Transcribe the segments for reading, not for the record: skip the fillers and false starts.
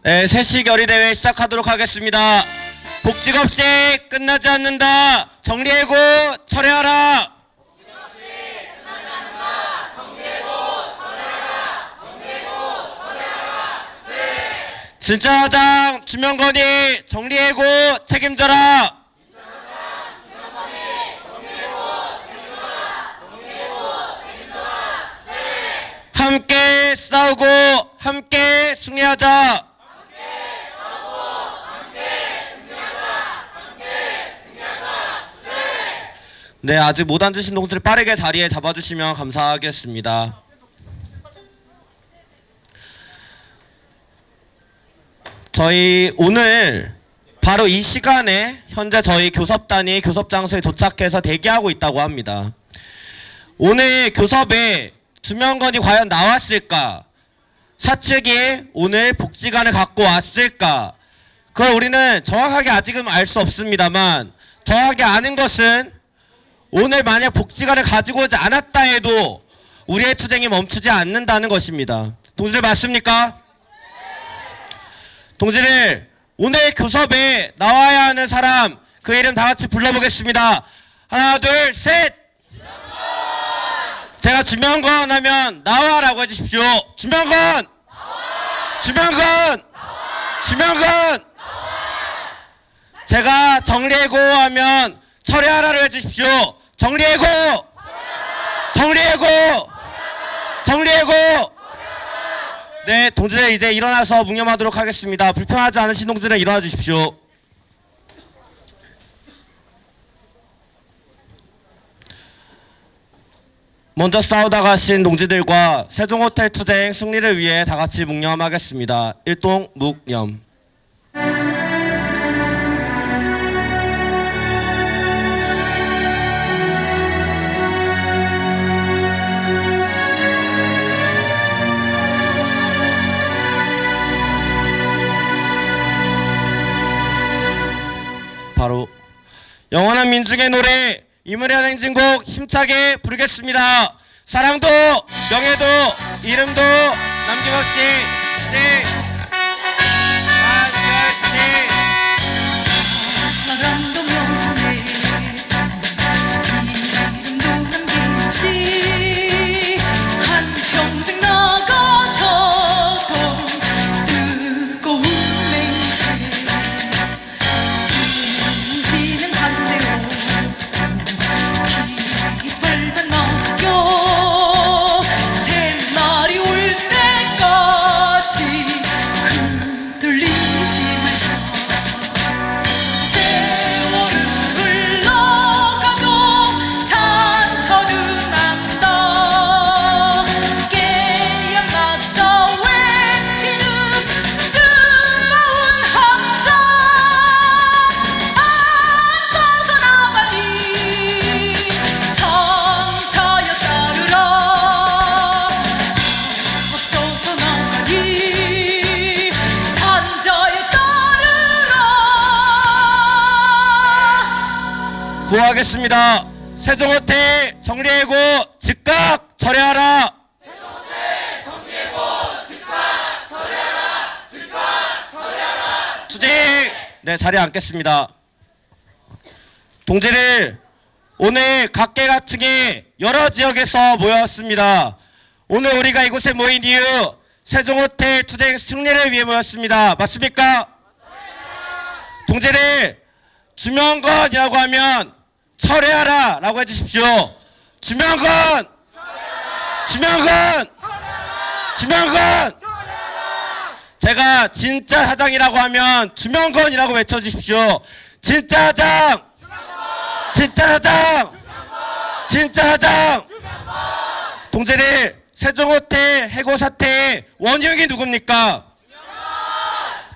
네, 세시 결의대회 시작하도록 하겠습니다. 복직 없이 끝나지 않는다. 정리해고 철회하라. 진짜 화장 주명건이 정리해고 책임져라. 함께 싸우고 함께 승리하자. 네, 아직 못 앉으신 동들 빠르게 자리에 잡아주시면 감사하겠습니다. 저희 오늘 바로 이 시간에 현재 저희 교섭단이 교섭 장소에 도착해서 대기하고 있다고 합니다. 오늘 교섭에 주명건이 과연 나왔을까? 사측이 오늘 복지관을 갖고 왔을까? 그걸 우리는 정확하게 아직은 알 수 없습니다만 정확하게 아는 것은 오늘 만약 복지관을 가지고 오지 않았다 해도 우리의 투쟁이 멈추지 않는다는 것입니다. 동지들 맞습니까? 동지들, 오늘 교섭에 나와야 하는 사람 그 이름 다 같이 불러보겠습니다. 하나 둘 셋. 제가 주명건 하면 나와라고 해주십시오. 주명건! 주명건! 주명건! 제가 정리해고 하면 철회하라를 해주십시오. 정리해고! 정리해고! 정리해고! 네, 동지들 이제 일어나서 묵념하도록 하겠습니다. 불편하지 않으신 동지들은 일어나 주십시오. 먼저 싸우다 가신 동지들과 세종호텔 투쟁 승리를 위해 다 같이 묵념하겠습니다. 일동 묵념. 바로 영원한 민중의 노래 이문현 행진곡 힘차게 부르겠습니다. 사랑도 명예도 이름도 남김없이 사랑도 명예 이름도 남김없이 한평생 나가자던 뜨거운 맹세 지는 반대로 깃발만 맡겨 새날이 올 때까지 흔들리지 말자. 세월은 흘러가도 상처는 안다. 깨약 맞서 외치는 뜨거운 함성 앞서서 나가니 상차여 따르라. 앞서서 나가니 산자여 따르라. 구하겠습니다. 세종호텔 정리해고 즉각 철회하라. 투쟁! 네, 자리에 앉겠습니다. 동지들, 오늘 각계각층의 여러 지역에서 모였습니다. 오늘 우리가 이곳에 모인 이유 세종호텔 투쟁 승리를 위해 모였습니다. 맞습니까? 동지들, 주명건이라고 하면 철회하라 라고 해주십시오. 주명건! 주명건! 주명건! 제가 진짜 사장이라고 하면 주명건이라고 외쳐주십시오. 진짜 사장! 진짜 사장! 진짜 사장! 동지들, 세종호텔 해고 사태의 원흉이 누굽니까?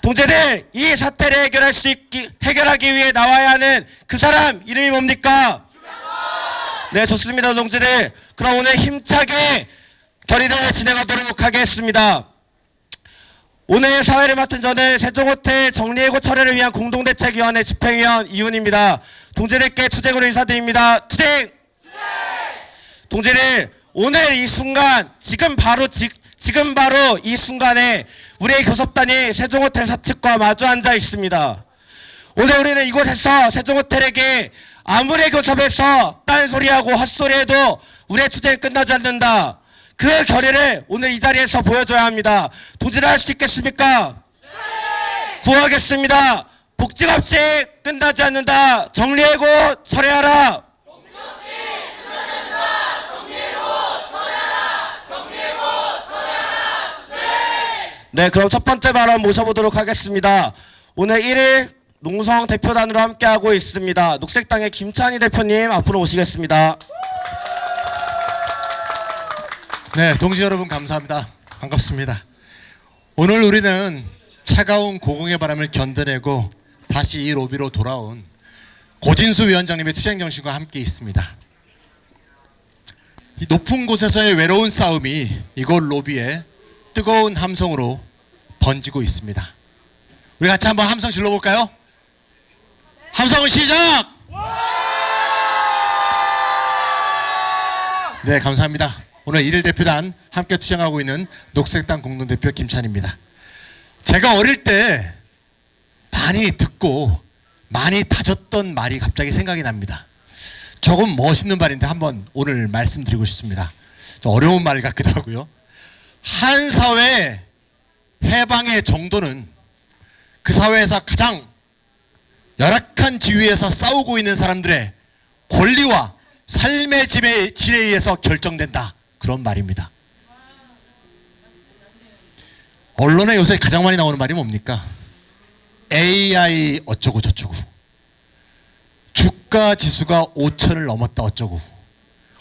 동지들, 이 사태를 해결하기 위해 나와야 하는 그 사람 이름이 뭡니까? 네, 좋습니다, 동지들. 그럼 오늘 힘차게 결의대회 진행하도록 하겠습니다. 오늘 사회를 맡은 저는 세종호텔 정리해고 철회를 위한 공동대책위원회 집행위원 이훈입니다. 동지들께 투쟁으로 인사드립니다. 투쟁! 동지들, 오늘 이 순간 지금 바로 지금 바로 이 순간에 우리의 교섭단이 세종호텔 사측과 마주 앉아 있습니다. 오늘 우리는 이곳에서 세종호텔에게 아무리 교섭에서 딴소리하고 헛소리해도 우리의 투쟁이 끝나지 않는다. 그 결의를 오늘 이 자리에서 보여줘야 합니다. 도전할 수 있겠습니까? 네! 구하겠습니다. 복직 없이 끝나지 않는다. 정리하고 철회하라. 네, 그럼 첫 번째 발언 모셔보도록 하겠습니다. 오늘 1일 농성 대표단으로 함께하고 있습니다. 녹색당의 김찬희 대표님 앞으로 오시겠습니다. 네, 동지 여러분 감사합니다. 반갑습니다. 오늘 우리는 차가운 고공의 바람을 견뎌내고 다시 이 로비로 돌아온 고진수 위원장님의 투쟁 정신과 함께 있습니다. 이 높은 곳에서의 외로운 싸움이 이곳 로비에 뜨거운 함성으로 번지고 있습니다. 우리 같이 한번 함성 질러볼까요? 함성은 시작! 네, 감사합니다. 오늘 1일 대표단 함께 투쟁하고 있는 녹색당 공동대표 김찬입니다. 제가 어릴 때 많이 듣고 많이 다졌던 말이 갑자기 생각이 납니다. 조금 멋있는 말인데 한번 오늘 말씀드리고 싶습니다. 좀 어려운 말 같기도 하고요. 한 사회의 해방의 정도는 그 사회에서 가장 열악한 지위에서 싸우고 있는 사람들의 권리와 삶의 질에 의해서 결정된다. 그런 말입니다. 언론에 요새 가장 많이 나오는 말이 뭡니까? AI 어쩌고 저쩌고, 주가 지수가 5천을 넘었다 어쩌고,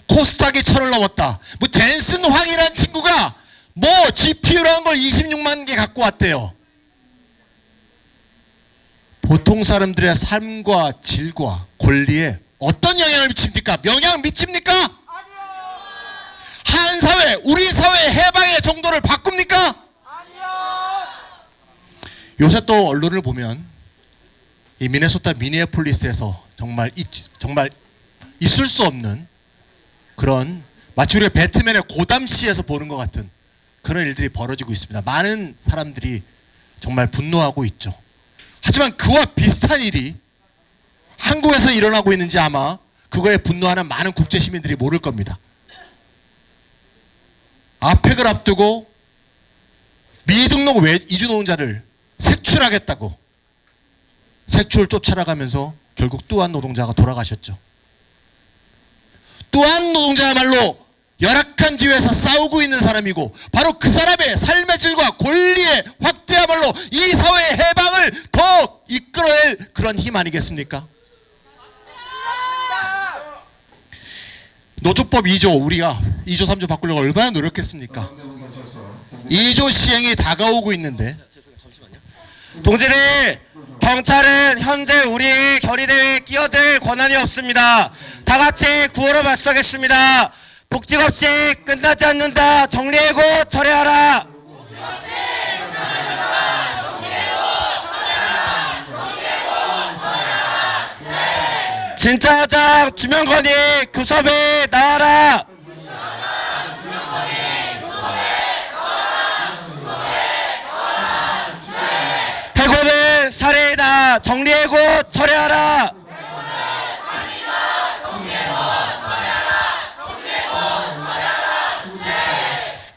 코스닥이 1,000을 넘었다. 뭐 젠슨 황이라는 친구가 뭐 GPU라는 걸 26만 개 갖고 왔대요. 보통 사람들의 삶과 질과 권리에 어떤 영향을 미칩니까? 영향 미칩니까? 아니요. 한 사회, 우리 사회의 해방의 정도를 바꿉니까? 아니요. 요새 또 언론을 보면 이 미네소타 미니애폴리스에서 정말 있을 수 없는 그런 마치 우리가 배트맨의 고담시에서 보는 것 같은 그런 일들이 벌어지고 있습니다. 많은 사람들이 정말 분노하고 있죠. 하지만 그와 비슷한 일이 한국에서 일어나고 있는지 아마 그거에 분노하는 많은 국제 시민들이 모를 겁니다. 아펙을 앞두고 미등록 이주 노동자를 색출하겠다고 색출 쫓아나가면서 결국 뚜안 노동자가 돌아가셨죠. 뚜안 노동자야말로 열악한 지위에서 싸우고 있는 사람이고 바로 그 사람의 삶의 질과 권리의 확대야말로 이 사회의 해방을 더 이끌어낼 그런 힘 아니겠습니까? 노조법 2조 우리가 2조 3조 바꾸려고 얼마나 노력했습니까? 2조 시행이 다가오고 있는데 동지들, 경찰은 현재 우리 결의대회에 끼어들 권한이 없습니다. 다 같이 구호로 맞서겠습니다. 복직 없이 끝나지 않는다. 정리하고 철회하라. 진짜 하장 주명건이 교섭에 나와라. 해고는 살해이다. 정리하고 철회하라.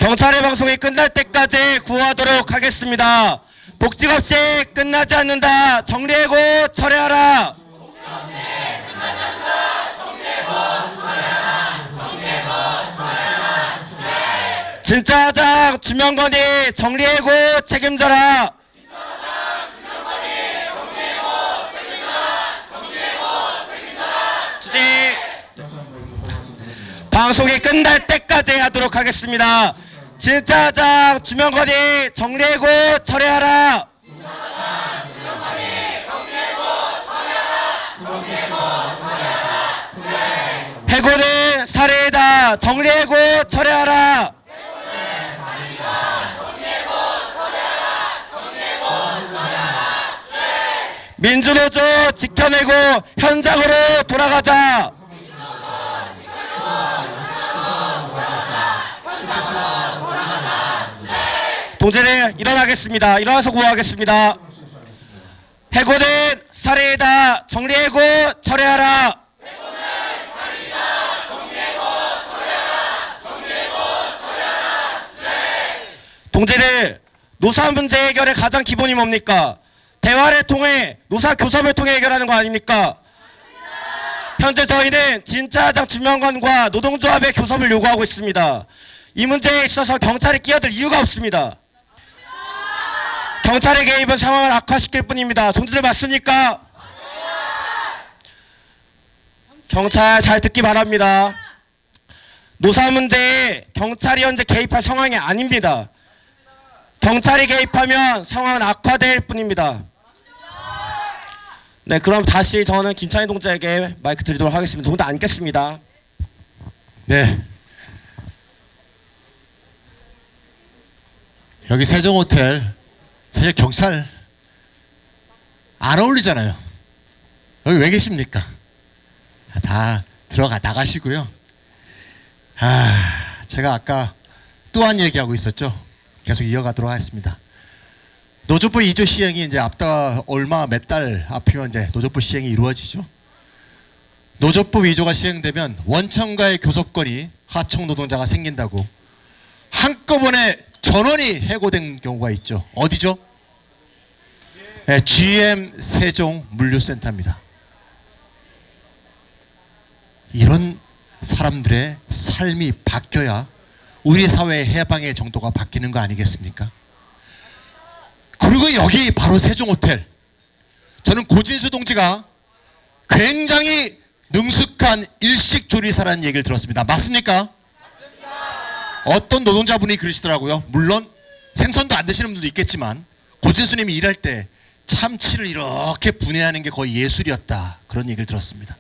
경찰의 방송이 끝날 때까지 구호하도록 하겠습니다. 복직 없이 끝나지 않는다. 정리하고 철회하라. 진짜 하장 주명건이 정리하고 책임져라. 주지 방송이 끝날 때까지 하도록 하겠습니다. 진짜 하장 주명건이 정리하고 철회하라. 해고는 살해이다. 정리하고 철회하라. 민주노조 지켜내고 현장으로 돌아가자. 동지들 일어나겠습니다. 일어나서 구호하겠습니다. 해고된 살인이다 정리해고 철회하라. 동지들, 노사 문제 해결의 가장 기본이 뭡니까? 대화를 통해 노사 교섭을 통해 해결하는 거 아닙니까? 현재 저희는 진짜장 주명관과 노동조합의 교섭을 요구하고 있습니다. 이 문제에 있어서 경찰이 끼어들 이유가 없습니다. 경찰의 개입은 상황을 악화시킬 뿐입니다. 동지들 맞습니까? 경찰 잘 듣기 바랍니다. 노사 문제에 경찰이 현재 개입할 상황이 아닙니다. 경찰이 개입하면 상황은 악화될 뿐입니다. 네, 그럼 다시 저는 김찬희 동지에게 마이크 드리도록 하겠습니다. 동지 앉겠습니다. 네. 여기 세종호텔 사실 경찰 안 어울리잖아요. 여기 왜 계십니까? 다 들어가 나가시고요. 제가 아까 또 한 얘기하고 있었죠. 계속 이어가도록 하겠습니다. 노조법 2조 시행이 이제 앞다 얼마 몇 달 앞이면 이제 노조법 시행이 이루어지죠. 노조법 2조가 시행되면 원청과의 교섭권이 하청 노동자가 생긴다고 한꺼번에 전원이 해고된 경우가 있죠. 어디죠? 네, GM 세종 물류센터입니다. 이런 사람들의 삶이 바뀌어야 우리 사회의 해방의 정도가 바뀌는 거 아니겠습니까? 그리고 여기 바로 세종호텔, 저는 고진수 동지가 굉장히 능숙한 일식조리사라는 얘기를 들었습니다. 맞습니까? 맞습니다. 어떤 노동자분이 그러시더라고요. 물론 생선도 안 드시는 분들도 있겠지만 고진수님이 일할 때 참치를 이렇게 분해하는 게 거의 예술이었다, 그런 얘기를 들었습니다.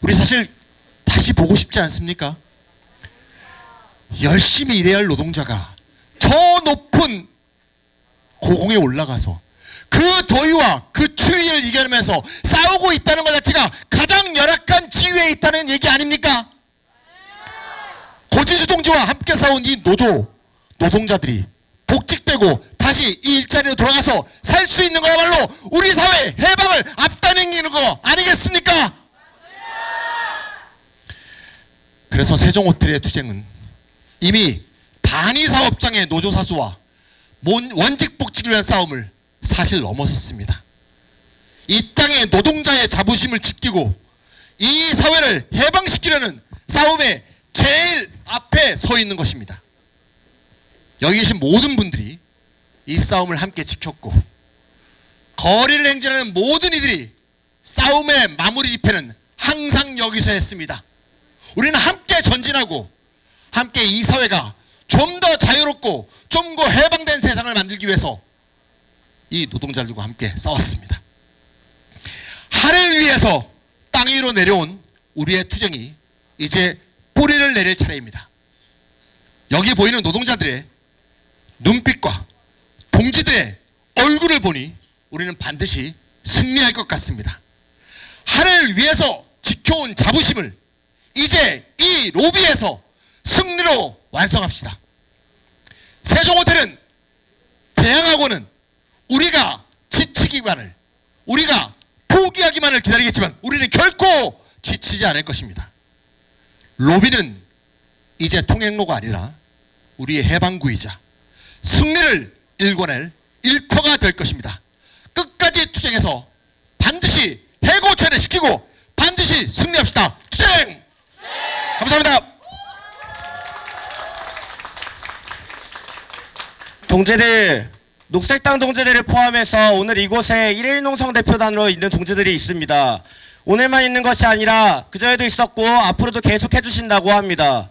우리 사실 다시 보고 싶지 않습니까? 열심히 일해야 할 노동자가 저 높은 고공에 올라가서 그 더위와 그 추위를 이겨내면서 싸우고 있다는 것 자체가 가장 열악한 지위에 있다는 얘기 아닙니까? 고진수 동지와 함께 싸운 이 노동자들이 복직되고 다시 이 일자리로 돌아가서 살 수 있는 거야말로 우리 사회 해방을 앞당기는 거 아니겠습니까? 그래서 세종호텔의 투쟁은 이미 단위 사업장의 노조 사수와 원직 복직을 위한 싸움을 사실 넘어섰습니다. 이 땅의 노동자의 자부심을 지키고 이 사회를 해방시키려는 싸움의 제일 앞에 서 있는 것입니다. 여기 계신 모든 분들이 이 싸움을 함께 지켰고, 거리를 행진하는 모든 이들이 싸움의 마무리 집회는 항상 여기서 했습니다. 우리는 함께 전진하고 함께 이 사회가 좀 더 자유롭고 좀 더 해방된 세상을 만들기 위해서 이 노동자들과 함께 싸웠습니다. 하늘 위에서 땅 위로 내려온 우리의 투쟁이 이제 뿌리를 내릴 차례입니다. 여기 보이는 노동자들의 눈빛과 동지들의 얼굴을 보니 우리는 반드시 승리할 것 같습니다. 하늘 위에서 지켜온 자부심을 이제 이 로비에서 승리로 완성합시다. 세종호텔은 대항하고는 우리가 지치기만을, 우리가 포기하기만을 기다리겠지만 우리는 결코 지치지 않을 것입니다. 로비는 이제 통행로가 아니라 우리의 해방구이자 승리를 일궈낼 일터가 될 것입니다. 끝까지 투쟁해서 반드시 해고 철회시키고 반드시 승리합시다. 투쟁! 감사합니다. 동지들, 녹색당 동지들을 포함해서 오늘 이곳에 1일 농성 대표단으로 있는 동지들이 있습니다. 오늘만 있는 것이 아니라 그전에도 있었고 앞으로도 계속 해주신다고 합니다.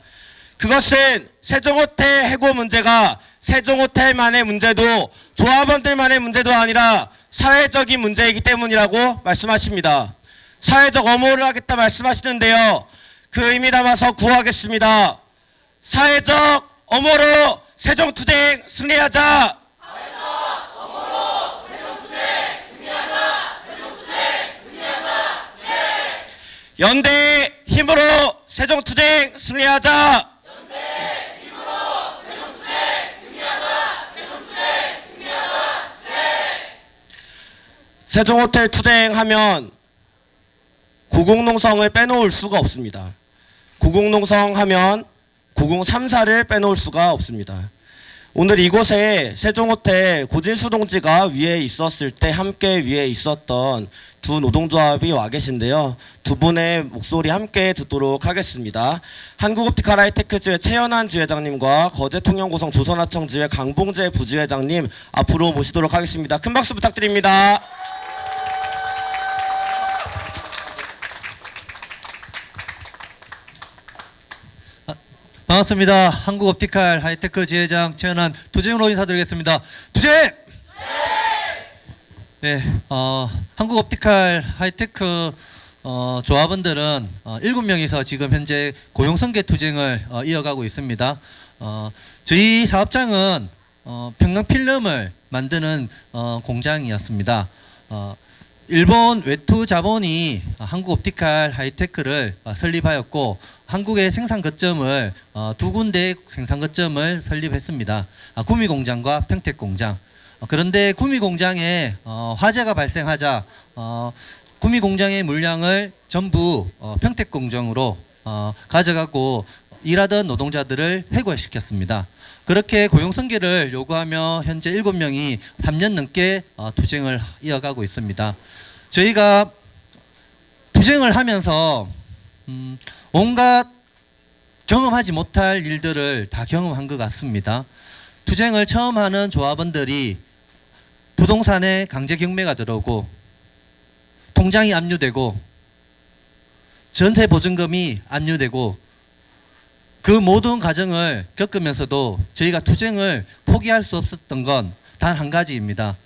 그것은 세종호텔 해고 문제가 세종호텔만의 문제도 조합원들만의 문제도 아니라 사회적인 문제이기 때문이라고 말씀하십니다. 사회적 엄호를 하겠다 말씀하시는데요. 그 의미 담아서 구호하겠습니다. 사회적 엄호로 세종투쟁 승리하자. 사회적 엄호로 세종투쟁 승리하자. 세종투쟁 승리하자. 연대 힘으로 세종투쟁 승리하자. 연대 힘으로 세종투쟁 승리하자. 세종호텔 투쟁하면 고공농성을 빼놓을 수가 없습니다. 고공농성 하면 고공 3사를 빼놓을 수가 없습니다. 오늘 이곳에 세종호텔 고진수 동지가 위에 있었을 때 함께 위에 있었던 두 노동조합이 와 계신데요. 두 분의 목소리 함께 듣도록 하겠습니다. 한국옵티컬 하이테크지회 최연한 지회장님과 거제통영고성 조선하청지회 강봉재 부지회장님 앞으로 모시도록 하겠습니다. 큰 박수 부탁드립니다. 반갑습니다. 한국옵티컬 하이테크 지회장 최연한 투쟁으로 인사드리겠습니다. 투쟁! 네, 한국옵티컬 하이테크 조합원들은 7명이서 지금 현재 고용성계 투쟁을 이어가고 있습니다. 저희 사업장은 평강 필름을 만드는 공장이었습니다. 일본 외투 자본이 한국옵티컬 하이테크를 설립하였고 한국의 생산 거점을 두 군데 생산 거점을 설립했습니다. 구미 공장과 평택 공장. 그런데 구미 공장에 화재가 발생하자 구미 공장의 물량을 전부 평택 공장으로 가져가고 일하던 노동자들을 해고시켰습니다. 그렇게 고용성계를 요구하며 현재 7명이 3년 넘게 투쟁을 이어가고 있습니다. 저희가 투쟁을 하면서 온갖 경험하지 못할 일들을 다 경험한 것 같습니다. 투쟁을 처음 하는 조합원들이 부동산에 강제 경매가 들어오고 통장이 압류되고 전세 보증금이 압류되고 그 모든 과정을 겪으면서도 저희가 투쟁을 포기할 수 없었던 건 단 한 가지입니다.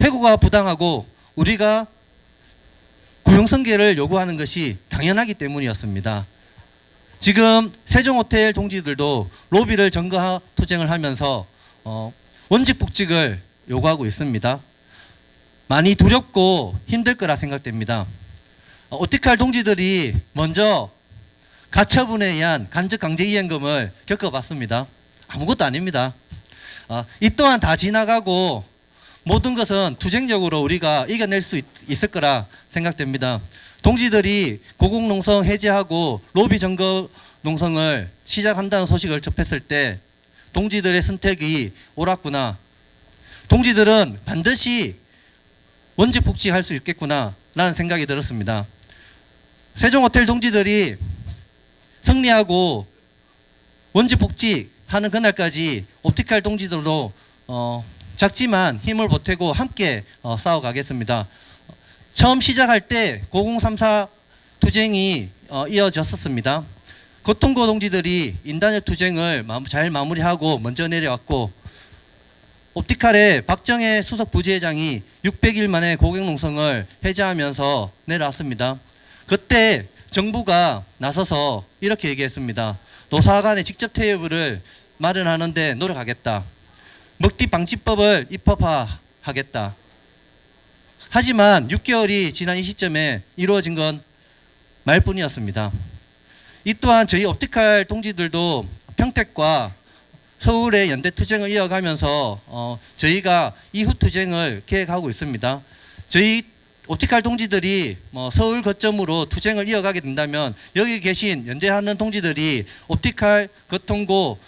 해고가 부당하고 우리가 고용성계를 요구하는 것이 당연하기 때문이었습니다. 지금 세종호텔 동지들도 로비를 점거 투쟁을 하면서 원직복직을 요구하고 있습니다. 많이 두렵고 힘들 거라 생각됩니다. 옵티컬 동지들이 먼저 가처분에 의한 간접 강제 이행금을 겪어봤습니다. 아무것도 아닙니다. 이 또한 다 지나가고 모든 것은 투쟁적으로 우리가 이겨낼 수 있을 거라 생각됩니다. 동지들이 고공농성 해제하고 로비 점거 농성을 시작한다는 소식을 접했을 때 동지들의 선택이 옳았구나. 동지들은 반드시 원직 복직할 수 있겠구나 라는 생각이 들었습니다. 세종호텔 동지들이 승리하고 원직 복직하는 그날까지 옵티컬 동지들도 작지만 힘을 보태고 함께 싸워가겠습니다. 처음 시작할 때 9034 투쟁이 이어졌었습니다. 고통고 동지들이 인단협 투쟁을 잘 마무리하고 먼저 내려왔고 옵티컬의 박정혜 수석 부지회장이 600일 만에 고객농성을 해제하면서 내려왔습니다. 그때 정부가 나서서 이렇게 얘기했습니다. 노사 간의 직접 태업을 마련하는데 노력하겠다. 먹튀 방지법을 입법화하겠다. 하지만 6개월이 지난 이 시점에 이루어진 건 말뿐이었습니다. 이 또한 저희 옵티컬 동지들도 평택과 서울의 연대 투쟁을 이어가면서 저희가 이후 투쟁을 계획하고 있습니다. 저희 옵티컬 동지들이 서울 거점으로 투쟁을 이어가게 된다면 여기 계신 연대하는 동지들이 옵티컬, 거통고,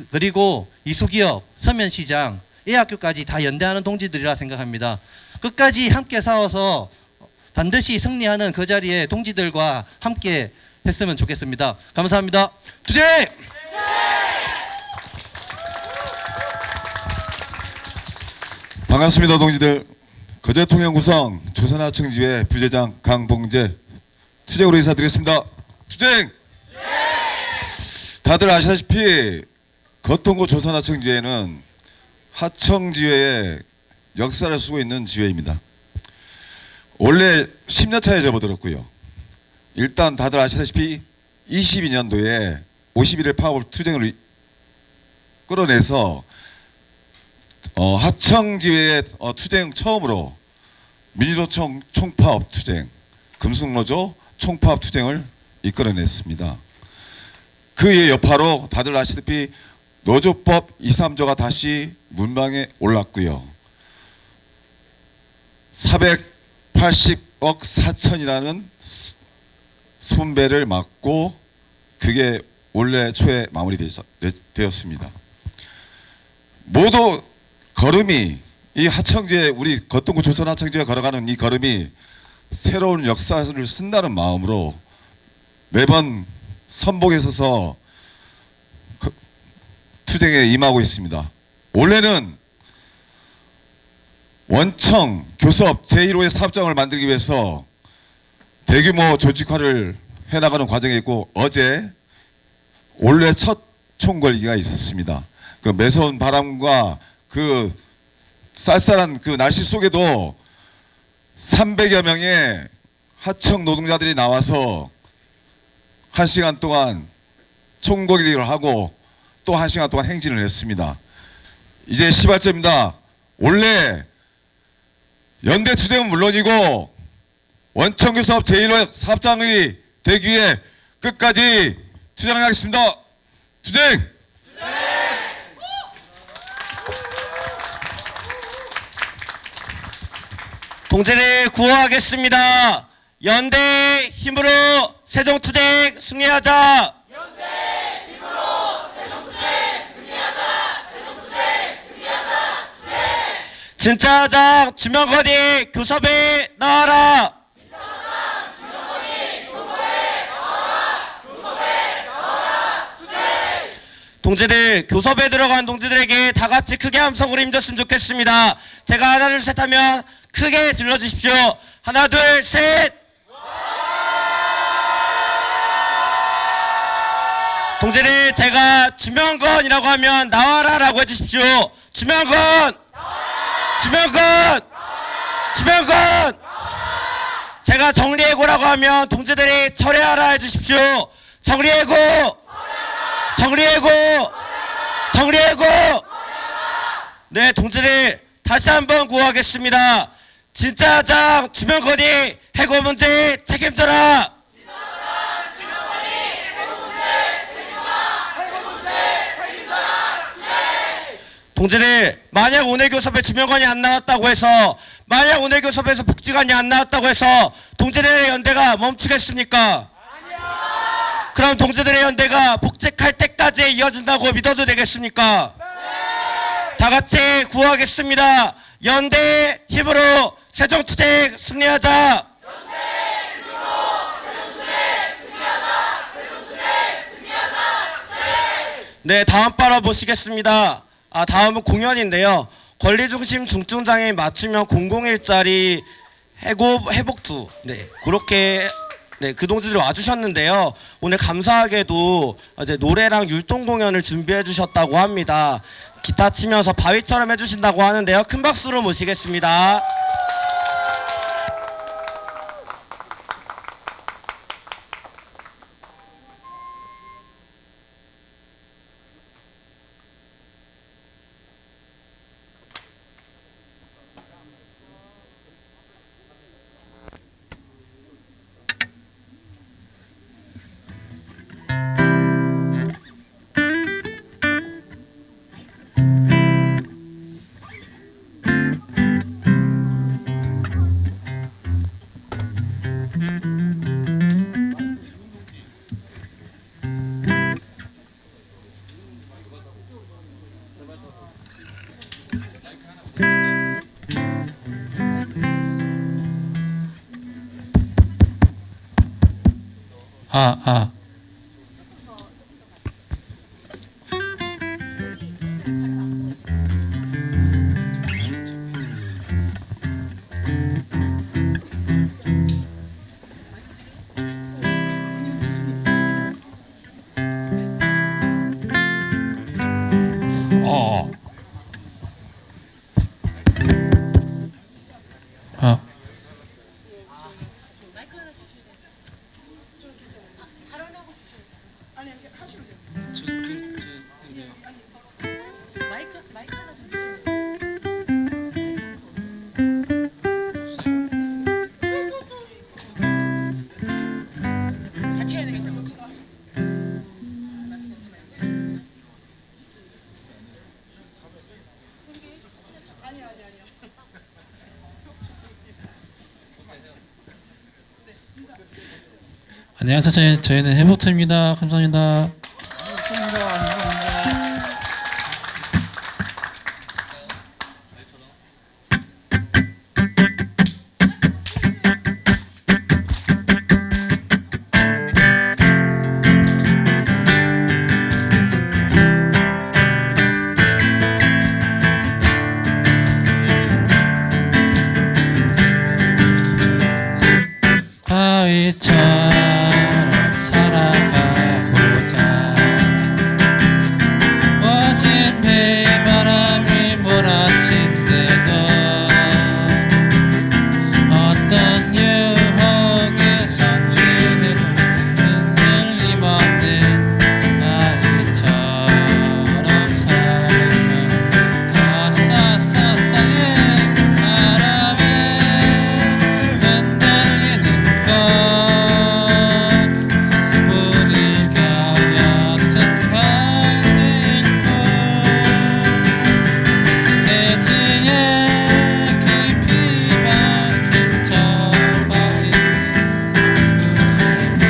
그리고 이수기업, 서면시장, A학교까지 다 연대하는 동지들이라 생각합니다. 끝까지 함께 싸워서 반드시 승리하는 그 자리에 동지들과 함께 했으면 좋겠습니다. 감사합니다. 투쟁! 반갑습니다, 동지들. 거제통영구성 조선하청지회 부회장 강봉재 투쟁으로 인사드리겠습니다. 투쟁! 다들 아시다시피 거통고 조선하청지회는 하청지회의 역사를 쓰고 있는 지회입니다. 원래 10년 차에 접어들었고요. 일단 다들 아시다시피 22년도에 51일 파업 투쟁을 끌어내서 하청지회의 투쟁 처음으로 민주노총 총파업 투쟁, 금속노조 총파업 투쟁을 이끌어냈습니다. 그의 여파로 다들 아시다시피 노조법 2, 3조가 다시 문방에 올랐고요. 480억 4천이라는 손배를 맞고 그게 올해 초에 마무리되었습니다. 모두 걸음이 이 하청지에 우리 거동구 조선 하청지에 걸어가는 이 걸음이 새로운 역사를 쓴다는 마음으로 매번 선봉에 서서 투쟁에 임하고 있습니다. 올해는 원청 교섭 제1호의 사업장을 만들기 위해서 대규모 조직화를 해나가는 과정에 있고 어제 올해 첫 총궐기가 있었습니다. 그 매서운 바람과 그 쌀쌀한 그 날씨 속에도 300여 명의 하청 노동자들이 나와서 1시간 동안 총궐기를 하고 또 1시간 동안 행진을 했습니다. 이제 시발점입니다. 원래 연대 투쟁은 물론이고 원청교섭 제1호 사업장이 되기 위해 끝까지 투쟁하겠습니다. 투쟁! 동지를 구호하겠습니다. 연대 힘으로 세종투쟁 승리하자. 진짜 하장 주명건이 교섭에 나와라. 동지들 교섭에 들어간 동지들에게 다 같이 크게 함성으로 힘줬으면 좋겠습니다. 제가 하나 둘 셋 하면 크게 질러주십시오. 하나 둘 셋. 동지들 제가 주명건이라고 하면 나와라라고 해주십시오. 주명건. 주명건! 주명건! 제가 정리해고라고 하면 동지들이 철회하라 해주십시오. 정리해고! 정리해고! 정리해고! 네, 동지들 다시 한번 구호하겠습니다. 진짜 하장 주명건이 해고 문제 책임져라! 동지들 만약 오늘 교섭에 주명건이 안 나왔다고 해서 만약 오늘 교섭에서 복지관이 안 나왔다고 해서 동지들의 연대가 멈추겠습니까? 아니요. 그럼 동지들의 연대가 복직할 때까지 이어진다고 믿어도 되겠습니까? 네. 다 같이 구호하겠습니다. 연대 힘으로 세종투쟁 승리하자. 네, 다음 바로 보시겠습니다. 다음은 공연인데요. 권리중심 중증장애인 맞춤형 001짜리 회복투. 네, 그렇게 그 동지들이 와주셨는데요. 오늘 감사하게도 이제 노래랑 율동 공연을 준비해 주셨다고 합니다. 기타 치면서 바위처럼 해주신다고 하는데요. 큰 박수로 모시겠습니다. 안녕하세요. 저희는 해보트입니다. 감사합니다. 바위처럼 살아가고자 어진 비바람이 몰아친대도 어떤 유혹에 선지는 흔들림 없는 아이처럼 살자 더 싸싸싸의 바람에 흔들리는 것 우리가 옅은 별들뿐 대지에 깊이 박힌 저 바위 웃음으로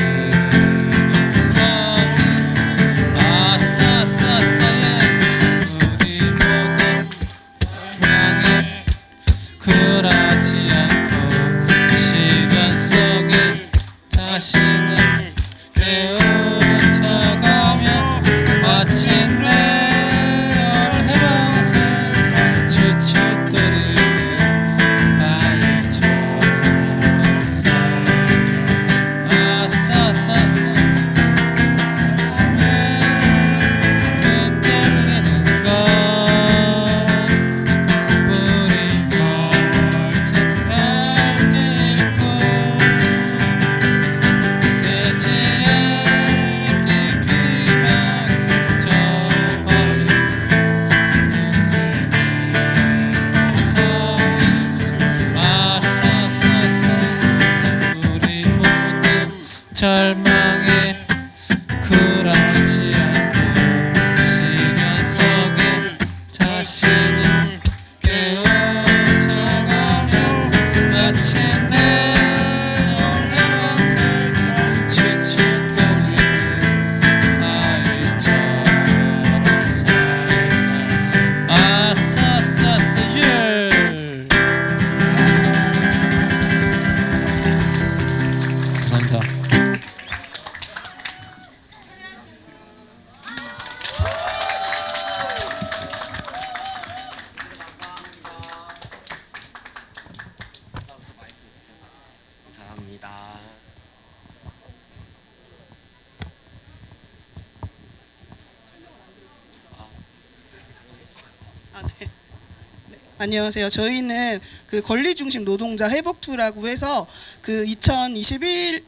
서있어 아싸싸싸의 우리 모두 명예 굴하지 않고 시간 속에 자신을 배우쳐가며 마침내 해방에서 추추거리는 아이처럼 아싸싸싸 흔들리는 것 우리가 옳든 별들뿐 대지에 깊이 박힌 저 바위 웃음으로 아싸싸싸 우리 모두 절망에 굴하지 않고 시간 속에 자신을 깨우쳐가며 마침내 해방에서 추추거리는 아이처럼 살자 아싸싸싸 예 감사합니다. 감사합니다. 안녕하세요. 저희는 그 권리중심 노동자 회복투라고 해서 그 2021년부터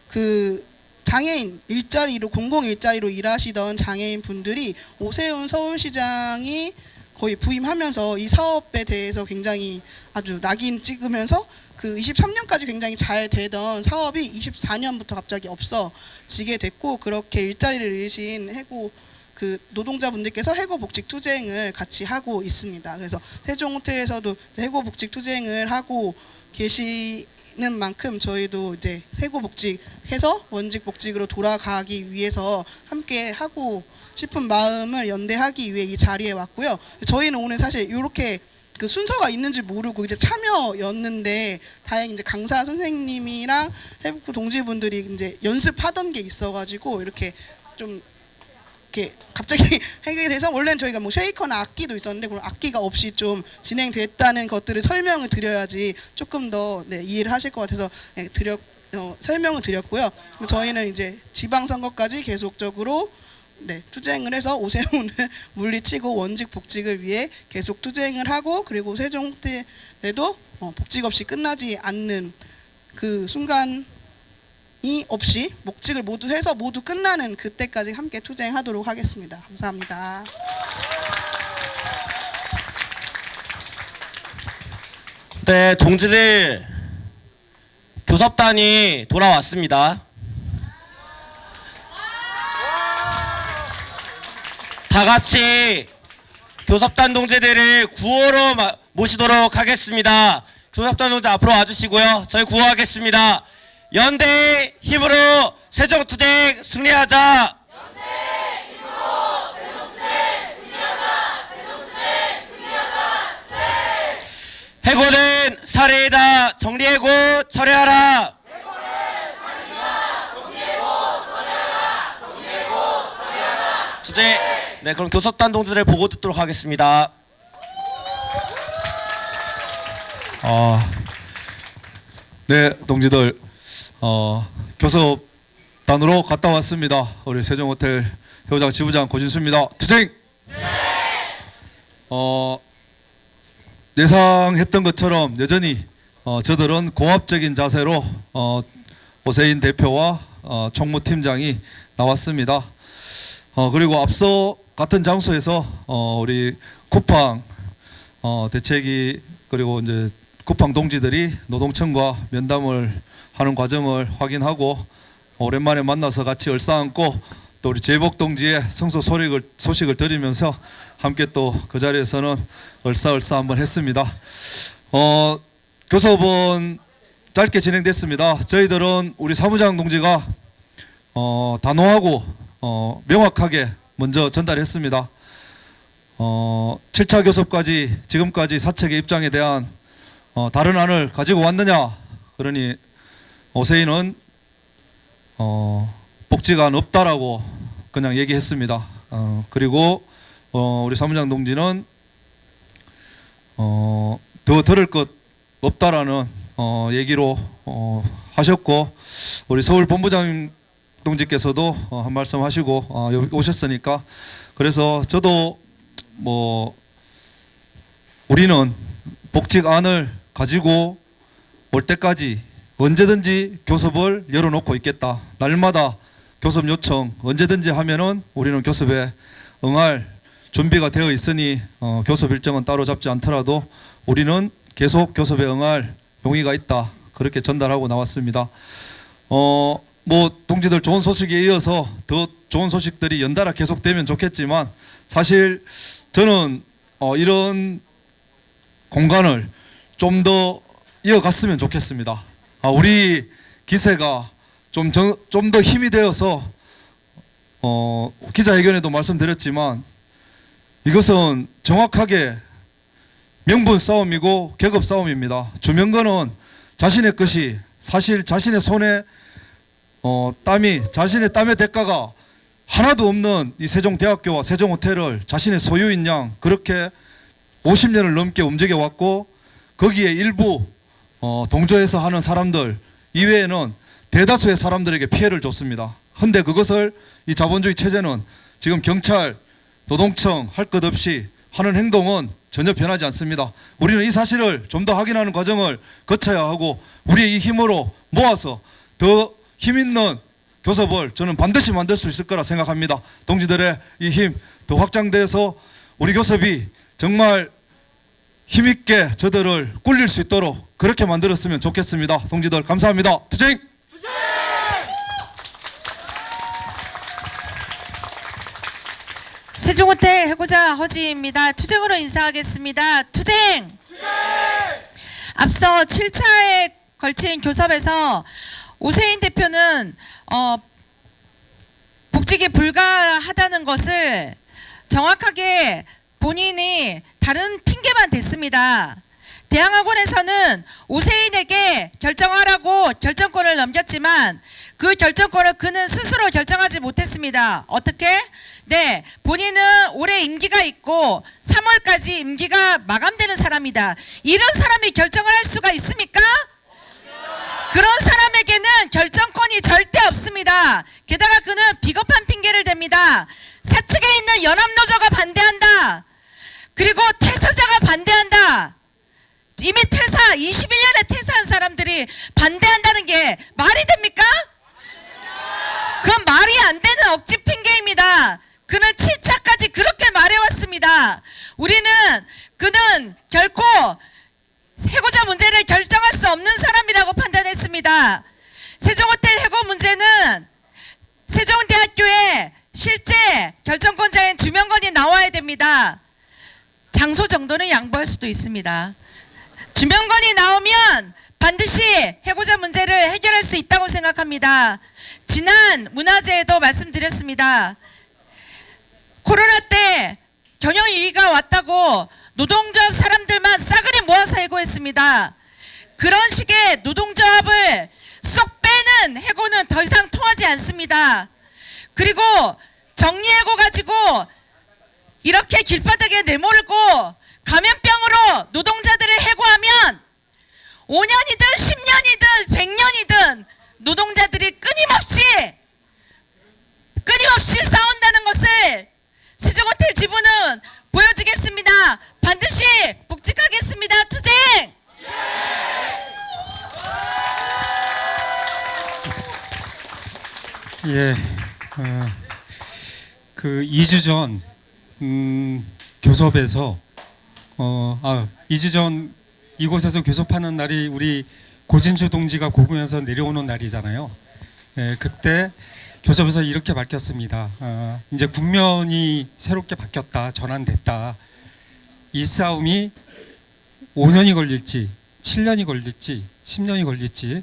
그 장애인 일자리로 공공 일자리로 일하시던 장애인 분들이 오세훈 서울시장이 거의 부임하면서 이 사업에 대해서 굉장히 아주 낙인 찍으면서 그 23년까지 굉장히 잘 되던 사업이 24년부터 갑자기 없어지게 됐고 그렇게 일자리를 잃으신 해고 그 노동자분들께서 해고복직 투쟁을 같이 하고 있습니다. 그래서 세종호텔에서도 해고복직 투쟁을 하고 계시는 만큼 저희도 이제 해고복직해서 원직복직으로 돌아가기 위해서 함께 하고 싶은 마음을 연대하기 위해 이 자리에 왔고요. 저희는 오늘 사실 이렇게 그 순서가 있는지 모르고 이제 참여였는데 다행히 이제 강사 선생님이랑 해복부 동지분들이 이제 연습하던 게 있어가지고 이렇게 좀 이렇게 갑자기 하게 돼서 원래는 저희가 뭐 쉐이커나 악기도 있었는데 그런 악기가 없이 좀 진행됐다는 것들을 설명을 드려야지 조금 더 이해를 하실 것 같아서 설명을 드렸고요. 저희는 이제 지방선거까지 계속적으로 투쟁을 해서 오세훈을 물리치고 원직 복직을 위해 계속 투쟁을 하고 그리고 세종대도 복직 없이 끝나지 않는 그 순간이 없이 복직을 모두 해서 모두 끝나는 그때까지 함께 투쟁하도록 하겠습니다. 감사합니다. 네, 동지들 교섭단이 돌아왔습니다. 다 같이 교섭단 동지들을 구호로 모시도록 하겠습니다. 교섭단 동지 앞으로 와주시고요. 저희 구호하겠습니다. 연대의 힘으로 세종투쟁 승리하자. 해고는 살해이다. 정리해고 철회하라. 주제. 네, 그럼 교섭단 동지들의 보고 듣도록 하겠습니다. 네, 동지들, 교섭단으로 갔다 왔습니다. 우리 세종호텔 회장 지부장 고진수입니다. 투쟁! 예상했던 것처럼 여전히 저들은 공합적인 자세로 오세인 대표와 총무팀장이 나왔습니다. 그리고 앞서 같은 장소에서 우리 쿠팡 대책위 그리고 이제 쿠팡 동지들이 노동청과 면담을 하는 과정을 확인하고 오랜만에 만나서 같이 얼싸안고 또 우리 제복 동지의 성소 소식을 들으면서 함께 또 그 자리에서는 얼싸 한번 했습니다. 교섭은 짧게 진행됐습니다. 저희들은 우리 사무장 동지가 단호하고 명확하게 먼저 전달했습니다. 7차 교섭까지 지금까지 사측의 입장에 대한 다른 안을 가지고 왔느냐, 그러니 오세인은 복지가 없다라고 그냥 얘기했습니다. 그리고 우리 사무장 동지는 더 들을 것 없다라는 얘기로 하셨고, 우리 서울 본부장 동지께서도 한 말씀 하시고 여기 오셨으니까, 그래서 저도 우리는 복직안을 가지고 올 때까지 언제든지 교섭을 열어놓고 있겠다. 날마다 교섭 요청 언제든지 하면은 우리는 교섭에 응할 준비가 되어 있으니 교섭 일정은 따로 잡지 않더라도 우리는 계속 교섭에 응할 용의가 있다. 그렇게 전달하고 나왔습니다. 동지들 좋은 소식에 이어서 더 좋은 소식들이 연달아 계속되면 좋겠지만, 사실 저는 이런 공간을 좀 더 이어갔으면 좋겠습니다. 우리 기세가 좀 더 힘이 되어서 기자회견에도 말씀드렸지만, 이것은 정확하게 명분 싸움이고 계급 싸움입니다. 주명건은 자신의 것이 사실 자신의 손에 자신의 땀의 대가가 하나도 없는 이 세종대학교와 세종호텔을 자신의 소유인 양 그렇게 50년을 넘게 움직여 왔고, 거기에 일부 동조해서 하는 사람들 이외에는 대다수의 사람들에게 피해를 줬습니다. 근데 그것을 이 자본주의 체제는 지금 경찰, 노동청 할 것 없이 하는 행동은 전혀 변하지 않습니다. 우리는 이 사실을 좀 더 확인하는 과정을 거쳐야 하고, 우리의 이 힘으로 모아서 더 힘있는 교섭을 저는 반드시 만들 수 있을 거라 생각합니다. 동지들의 이 힘 더 확장돼서 우리 교섭이 정말 힘있게 저들을 꿀릴 수 있도록 그렇게 만들었으면 좋겠습니다. 동지들 감사합니다. 투쟁! 세종호텔 해고자 허지입니다. 투쟁으로 인사하겠습니다. 투쟁! 앞서 7차에 걸친 교섭에서 오세인 대표는 복직이 불가하다는 것을 정확하게 본인이 다른 핑계만 댔습니다. 대항학원에서는 오세인에게 결정하라고 결정권을 넘겼지만 그 결정권을 그는 스스로 결정하지 못했습니다. 어떻게? 네, 본인은 올해 임기가 있고 3월까지 임기가 마감되는 사람이다. 이런 사람이 결정을 할 수가 있습니까? 그런 사람에게는 결정권이 절대 없습니다. 게다가 그는 비겁한 핑계를 댑니다. 사측에 있는 연합노조가 반대한다. 그리고 퇴사자가 반대한다. 이미 21년에 퇴사한 사람들이 반대한다는 게 말이 됩니까? 그건 말이 안 되는 억지 핑계입니다. 그는 7차까지 그렇게 말해왔습니다. 그는 결코 해고자 문제를 결정할 수 없는 사람이라고 판단했습니다. 세종호텔 해고 문제는 세종대학교에 실제 결정권자인 주명건이 나와야 됩니다. 장소 정도는 양보할 수도 있습니다. 주명건이 나오면 반드시 해고자 문제를 해결할 수 있다고 생각합니다. 지난 문화제에도 말씀드렸습니다. 코로나 때 경영위기가 왔다고 노동조합 사람들만 싸그리 모아서 해고했습니다. 그런 식의 노동조합을 쏙 빼는 해고는 더 이상 통하지 않습니다. 그리고 정리해고 가지고 이렇게 길바닥에 내몰고 감염병으로 노동자들을 해고하면 5년이든 10년이든 100년이든 노동자들이 끊임없이 싸운다는 것을 세종호텔 지부는 보여주겠습니다. 반드시 복직하겠습니다. 투쟁! 예, 그 2주 전 교섭에서 2주 전 이곳에서 교섭하는 날이 우리 고진주 동지가 고궁에서 내려오는 날이잖아요. 예, 그때 교섭에서 이렇게 밝혔습니다. 이제 국면이 새롭게 바뀌었다, 전환됐다. 이 싸움이 5년이 걸릴지, 7년이 걸릴지, 10년이 걸릴지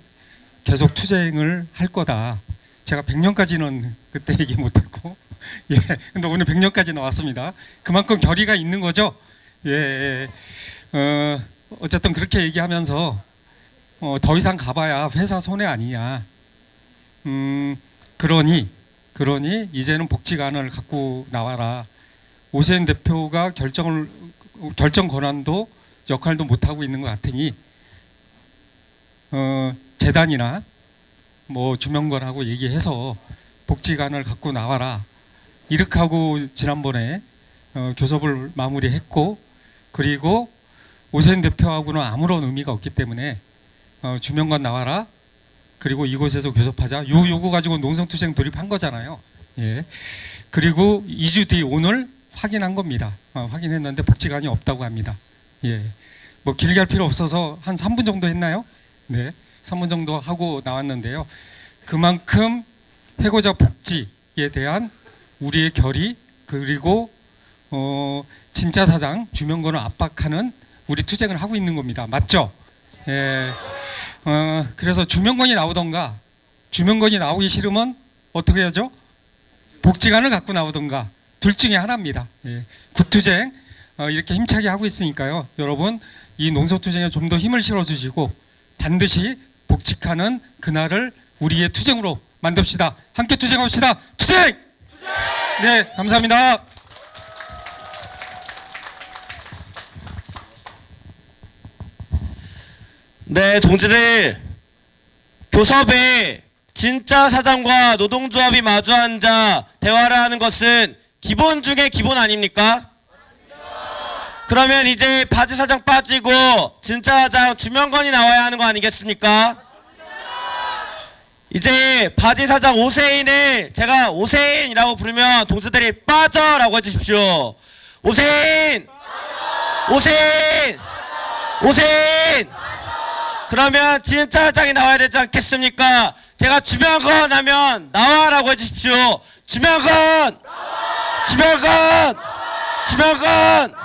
계속 투쟁을 할 거다. 제가 100년까지는 그때 얘기 못했고, 예, 근데 오늘 100년까지 나왔습니다. 그만큼 결의가 있는 거죠. 예, 어쨌든 그렇게 얘기하면서 더 이상 가봐야 회사 손해 아니냐. 그러니 이제는 복지관을 갖고 나와라. 오세훈 대표가 결정 권한도 역할도 못 하고 있는 것 같으니 재단이나 뭐 주명건하고 얘기해서 복지관을 갖고 나와라. 이렇게 하고 지난번에 교섭을 마무리했고, 그리고 오세훈 대표하고는 아무런 의미가 없기 때문에 주명건 나와라. 그리고 이곳에서 교섭하자. 요 요거 가지고 농성투쟁 돌입한 거잖아요. 예. 그리고 2주 뒤 오늘 확인한 겁니다. 확인했는데 복지관이 없다고 합니다. 예. 뭐 길게 할 필요 없어서 한 3분 정도 했나요? 네. 3분 정도 하고 나왔는데요. 그만큼 해고자 복지에 대한 우리의 결의, 그리고 진짜 사장 주명건을 압박하는 우리 투쟁을 하고 있는 겁니다. 맞죠? 예. 그래서 주명건이 나오던가, 주명건이 나오기 싫으면 어떻게 하죠? 복지관을 갖고 나오던가, 둘 중에 하나입니다. 예. 굿투쟁 이렇게 힘차게 하고 있으니까요. 여러분, 이 농성투쟁에 좀 더 힘을 실어주시고 반드시 복직하는 그날을 우리의 투쟁으로 만듭시다. 함께 투쟁합시다. 투쟁! 네, 감사합니다. 네, 동지들, 교섭에 진짜 사장과 노동조합이 마주 앉아 대화를 하는 것은 기본 중에 기본 아닙니까? 그러면 이제 바지 사장 빠지고 진짜 사장 주명건이 나와야 하는 거 아니겠습니까? 이제 바지 사장 오세인을 제가 오세인이라고 부르면 동지들이 빠져라고 해주십시오. 오세인! 오세인! 오세인! 그러면 진짜 사장이 나와야 되지 않겠습니까? 제가 주명건 하면 나와라고 해주십시오. 주명건! 주명건! 주명건!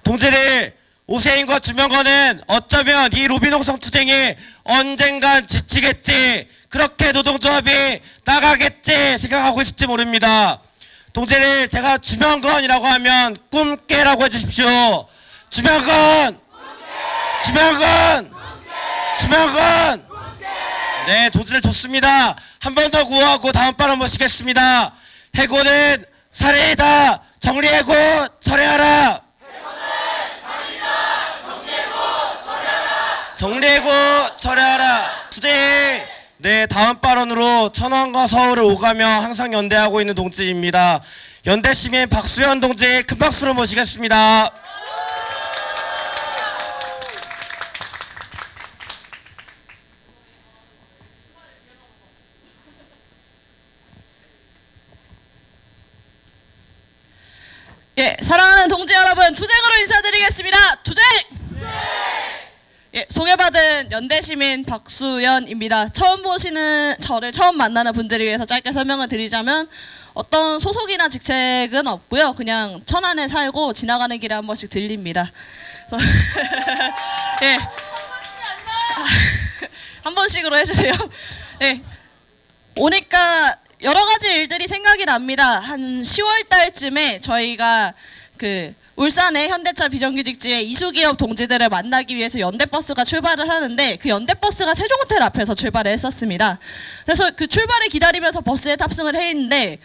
동지들, 오세인과 주명건은 어쩌면 이 로비농성 투쟁이 언젠간 지치겠지, 그렇게 노동조합이 나가겠지 생각하고 있을지 모릅니다. 동지들, 제가 주명건이라고 하면 꿈깨라고 해주십시오. 주명건! 주명건! 주명건! 네, 동지들 좋습니다. 한 번 더 구호하고 다음 발언 모시겠습니다. 해고는 살해이다. 정리해고 철회하라. 정리해고 철회하라. 투쟁. 네, 다음 발언으로 천안과 서울을 오가며 항상 연대하고 있는 동지입니다. 연대시민 박수현 동지 큰 박수로 모시겠습니다. 예, 사랑하는 동지 여러분, 투쟁으로 인사드리겠습니다. 투쟁! 예, 소개받은 연대시민 박수연입니다. 저를 처음 만나는 분들을 위해서 짧게 설명을 드리자면, 어떤 소속이나 직책은 없고요. 그냥 천안에 살고 지나가는 길에 한 번씩 들립니다. 예. 한 번씩으로 해주세요. 예. 오니까 여러 가지 일들이 생각이 납니다. 한 10월 달쯤에 저희가 그 울산의 현대차 비정규직지의 이수기업 동지들을 만나기 위해서 연대버스가 출발을 하는데 그 연대버스가 세종호텔 앞에서 출발을 했었습니다. 그래서 그 출발을 기다리면서 버스에 탑승을 해 있는데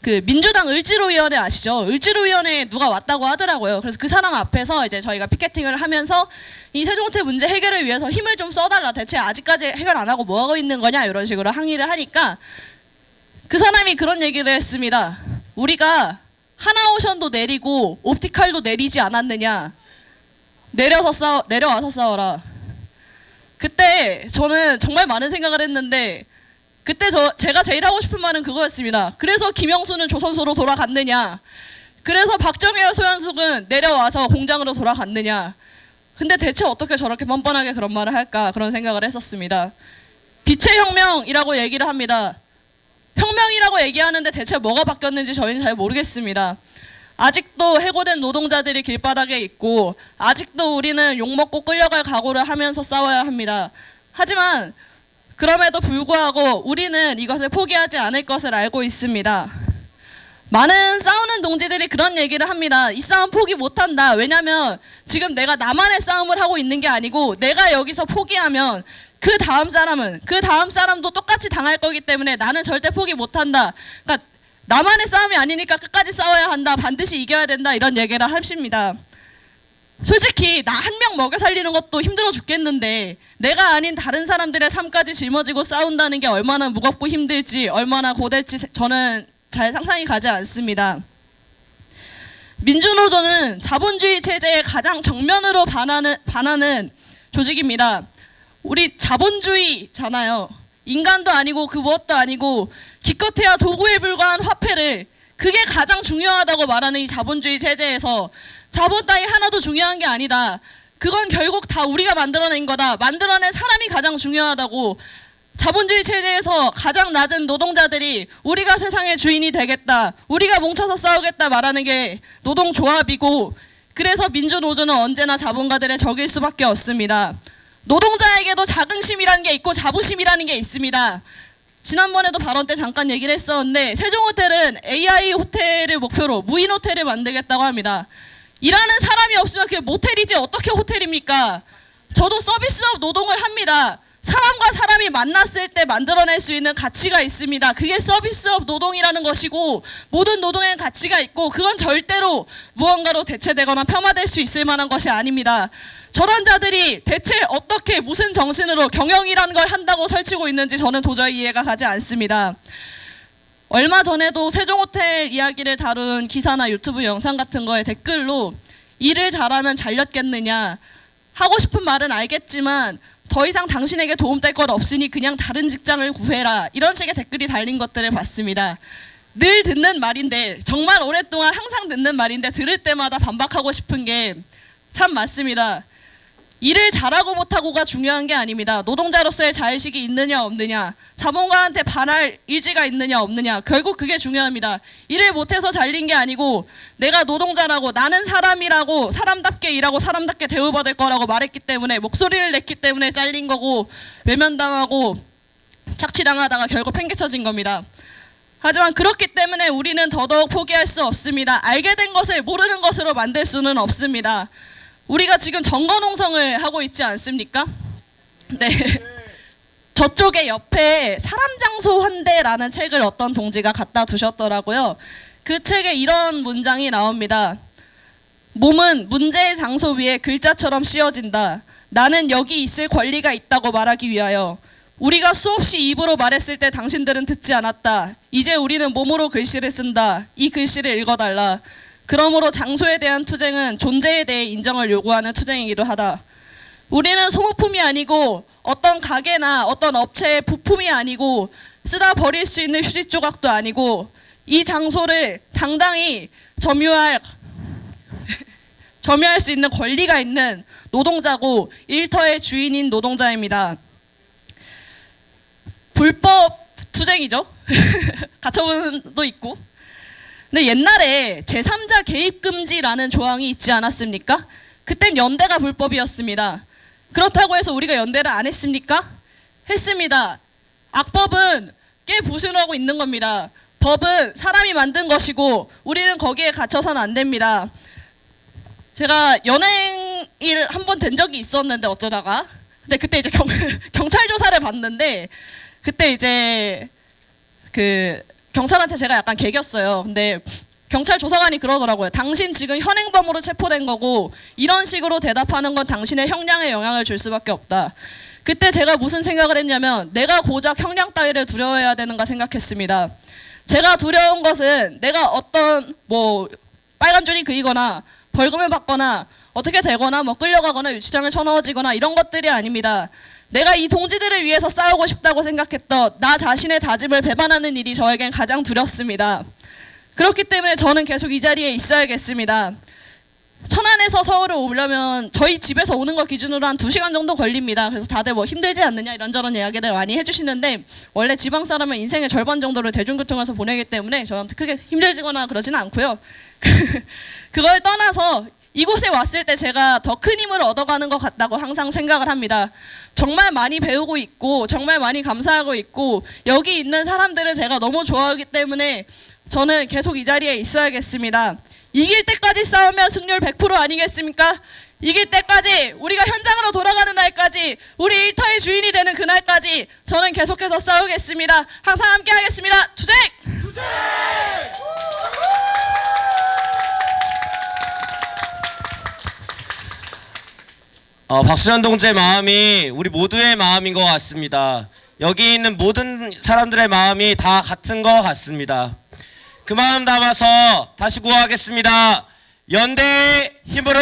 그 민주당 을지로위원회 아시죠? 을지로위원회에 누가 왔다고 하더라고요. 그래서 그 사람 앞에서 이제 저희가 피켓팅을 하면서 이 세종호텔 문제 해결을 위해서 힘을 좀 써달라. 대체 아직까지 해결 안 하고 뭐 하고 있는 거냐 이런 식으로 항의를 하니까 그 사람이 그런 얘기를 했습니다. 우리가 하나오션도 내리고 옵티칼도 내리지 않았느냐. 내려와서 싸워라. 그때 저는 정말 많은 생각을 했는데 그때 제가 제일 하고 싶은 말은 그거였습니다. 그래서 김영수는 조선소로 돌아갔느냐. 그래서 박정희와 소현숙은 내려와서 공장으로 돌아갔느냐. 근데 대체 어떻게 저렇게 뻔뻔하게 그런 말을 할까 그런 생각을 했었습니다. 빛의 혁명이라고 얘기를 합니다. 혁명이라고 얘기하는데 대체 뭐가 바뀌었는지 저희는 잘 모르겠습니다. 아직도 해고된 노동자들이 길바닥에 있고 아직도 우리는 욕먹고 끌려갈 각오를 하면서 싸워야 합니다. 하지만 그럼에도 불구하고 우리는 이것을 포기하지 않을 것을 알고 있습니다. 많은 싸우는 동지들이 그런 얘기를 합니다. 이 싸움 포기 못한다. 왜냐면 지금 내가 나만의 싸움을 하고 있는 게 아니고 내가 여기서 포기하면 그 다음 사람도 똑같이 당할 거기 때문에 나는 절대 포기 못한다. 그러니까 나만의 싸움이 아니니까 끝까지 싸워야 한다. 반드시 이겨야 된다. 이런 얘기를 하십니다. 솔직히 나 한 명 먹여 살리는 것도 힘들어 죽겠는데 내가 아닌 다른 사람들의 삶까지 짊어지고 싸운다는 게 얼마나 무겁고 힘들지 얼마나 고될지 저는 잘 상상이 가지 않습니다. 민주노조는 자본주의 체제에 가장 정면으로 반하는 조직입니다. 우리 자본주의잖아요. 인간도 아니고 그 무엇도 아니고 기껏해야 도구에 불과한 화폐를 그게 가장 중요하다고 말하는 이 자본주의 체제에서 자본 따위 하나도 중요한 게 아니다. 그건 결국 다 우리가 만들어낸 거다. 만들어낸 사람이 가장 중요하다고 자본주의 체제에서 가장 낮은 노동자들이 우리가 세상의 주인이 되겠다. 우리가 뭉쳐서 싸우겠다 말하는 게 노동조합이고 그래서 민주노조는 언제나 자본가들의 적일 수밖에 없습니다. 노동자에게도 자긍심이라는 게 있고 자부심이라는 게 있습니다. 지난번에도 발언 때 잠깐 얘기를 했었는데 세종호텔은 AI 호텔을 목표로 무인 호텔을 만들겠다고 합니다. 일하는 사람이 없으면 그게 모텔이지 어떻게 호텔입니까? 저도 서비스업 노동을 합니다. 사람과 사람이 만났을 때 만들어낼 수 있는 가치가 있습니다. 그게 서비스업 노동이라는 것이고 모든 노동에는 가치가 있고 그건 절대로 무언가로 대체되거나 폄하될 수 있을 만한 것이 아닙니다. 저런 자들이 대체 어떻게 무슨 정신으로 경영이라는 걸 한다고 설치고 있는지 저는 도저히 이해가 가지 않습니다. 얼마 전에도 세종호텔 이야기를 다룬 기사나 유튜브 영상 같은 거에 댓글로 일을 잘하면 잘렸겠느냐 하고 싶은 말은 알겠지만 더 이상 당신에게 도움될 것 없으니 그냥 다른 직장을 구해라 이런 식의 댓글이 달린 것들을 봤습니다. 늘 듣는 말인데 정말 오랫동안 항상 듣는 말인데 들을 때마다 반박하고 싶은 게 참 맞습니다. 일을 잘하고 못하고가 중요한 게 아닙니다. 노동자로서의 자의식이 있느냐 없느냐 자본가한테 반할 의지가 있느냐 없느냐 결국 그게 중요합니다. 일을 못해서 잘린 게 아니고 내가 노동자라고 나는 사람이라고 사람답게 일하고 사람답게 대우받을 거라고 말했기 때문에 목소리를 냈기 때문에 잘린 거고 외면당하고 착취당하다가 결국 팽개쳐진 겁니다. 하지만 그렇기 때문에 우리는 더더욱 포기할 수 없습니다. 알게 된 것을 모르는 것으로 만들 수는 없습니다. 우리가 지금 정거농성을 하고 있지 않습니까? 네. 저쪽에 옆에 사람 장소 환대라는 책을 어떤 동지가 갖다 두셨더라고요. 그 책에 이런 문장이 나옵니다. 몸은 문제의 장소 위에 글자처럼 씌워진다. 나는 여기 있을 권리가 있다고 말하기 위하여. 우리가 수없이 입으로 말했을 때 당신들은 듣지 않았다. 이제 우리는 몸으로 글씨를 쓴다. 이 글씨를 읽어달라. 그러므로 장소에 대한 투쟁은 존재에 대해 인정을 요구하는 투쟁이기도 하다. 우리는 소모품이 아니고 어떤 가게나 어떤 업체의 부품이 아니고 쓰다 버릴 수 있는 휴지 조각도 아니고 이 장소를 당당히 점유할 수 있는 권리가 있는 노동자고 일터의 주인인 노동자입니다. 불법 투쟁이죠. 가처분도 있고. 근데 옛날에 제3자 개입 금지라는 조항이 있지 않았습니까? 그땐 연대가 불법이었습니다. 그렇다고 해서 우리가 연대를 안 했습니까? 했습니다. 악법은 깨 부수하고 있는 겁니다. 법은 사람이 만든 것이고 우리는 거기에 갇혀서는 안 됩니다. 제가 연행일 한 번 된 적이 있었는데 어쩌다가 근데 그때 이제 경찰 조사를 받는데 그때 이제 그 경찰한테 제가 약간 개겼어요. 근데 경찰 조사관이 그러더라고요. 당신 지금 현행범으로 체포된 거고 이런 식으로 대답하는 건 당신의 형량에 영향을 줄 수밖에 없다. 그때 제가 무슨 생각을 했냐면 내가 고작 형량 따위를 두려워해야 되는가 생각했습니다. 제가 두려운 것은 내가 어떤 뭐 빨간 줄이 그이거나 벌금을 받거나 어떻게 되거나 뭐 끌려가거나 유치장에 쳐넣어지거나 이런 것들이 아닙니다. 내가 이 동지들을 위해서 싸우고 싶다고 생각했던 나 자신의 다짐을 배반하는 일이 저에겐 가장 두렵습니다. 그렇기 때문에 저는 계속 이 자리에 있어야겠습니다. 천안에서 서울을 오려면 저희 집에서 오는 거 기준으로 한 2시간 정도 걸립니다. 그래서 다들 뭐 힘들지 않느냐 이런저런 이야기를 많이 해주시는데 원래 지방 사람은 인생의 절반 정도를 대중교통에서 보내기 때문에 저한테 크게 힘들지거나 그러지는 않고요. 그걸 떠나서 이곳에 왔을 때 제가 더 큰 힘을 얻어가는 것 같다고 항상 생각을 합니다. 정말 많이 배우고 있고 정말 많이 감사하고 있고 여기 있는 사람들을 제가 너무 좋아하기 때문에 저는 계속 이 자리에 있어야겠습니다. 이길 때까지 싸우면 승률 100% 아니겠습니까? 이길 때까지 우리가 현장으로 돌아가는 날까지 우리 일터의 주인이 되는 그날까지 저는 계속해서 싸우겠습니다. 항상 함께 하겠습니다. 투쟁! 박수현 동지의 마음이 우리 모두의 마음인 것 같습니다. 여기 있는 모든 사람들의 마음이 다 같은 것 같습니다. 그 마음 담아서 다시 구호하겠습니다. 연대의 힘으로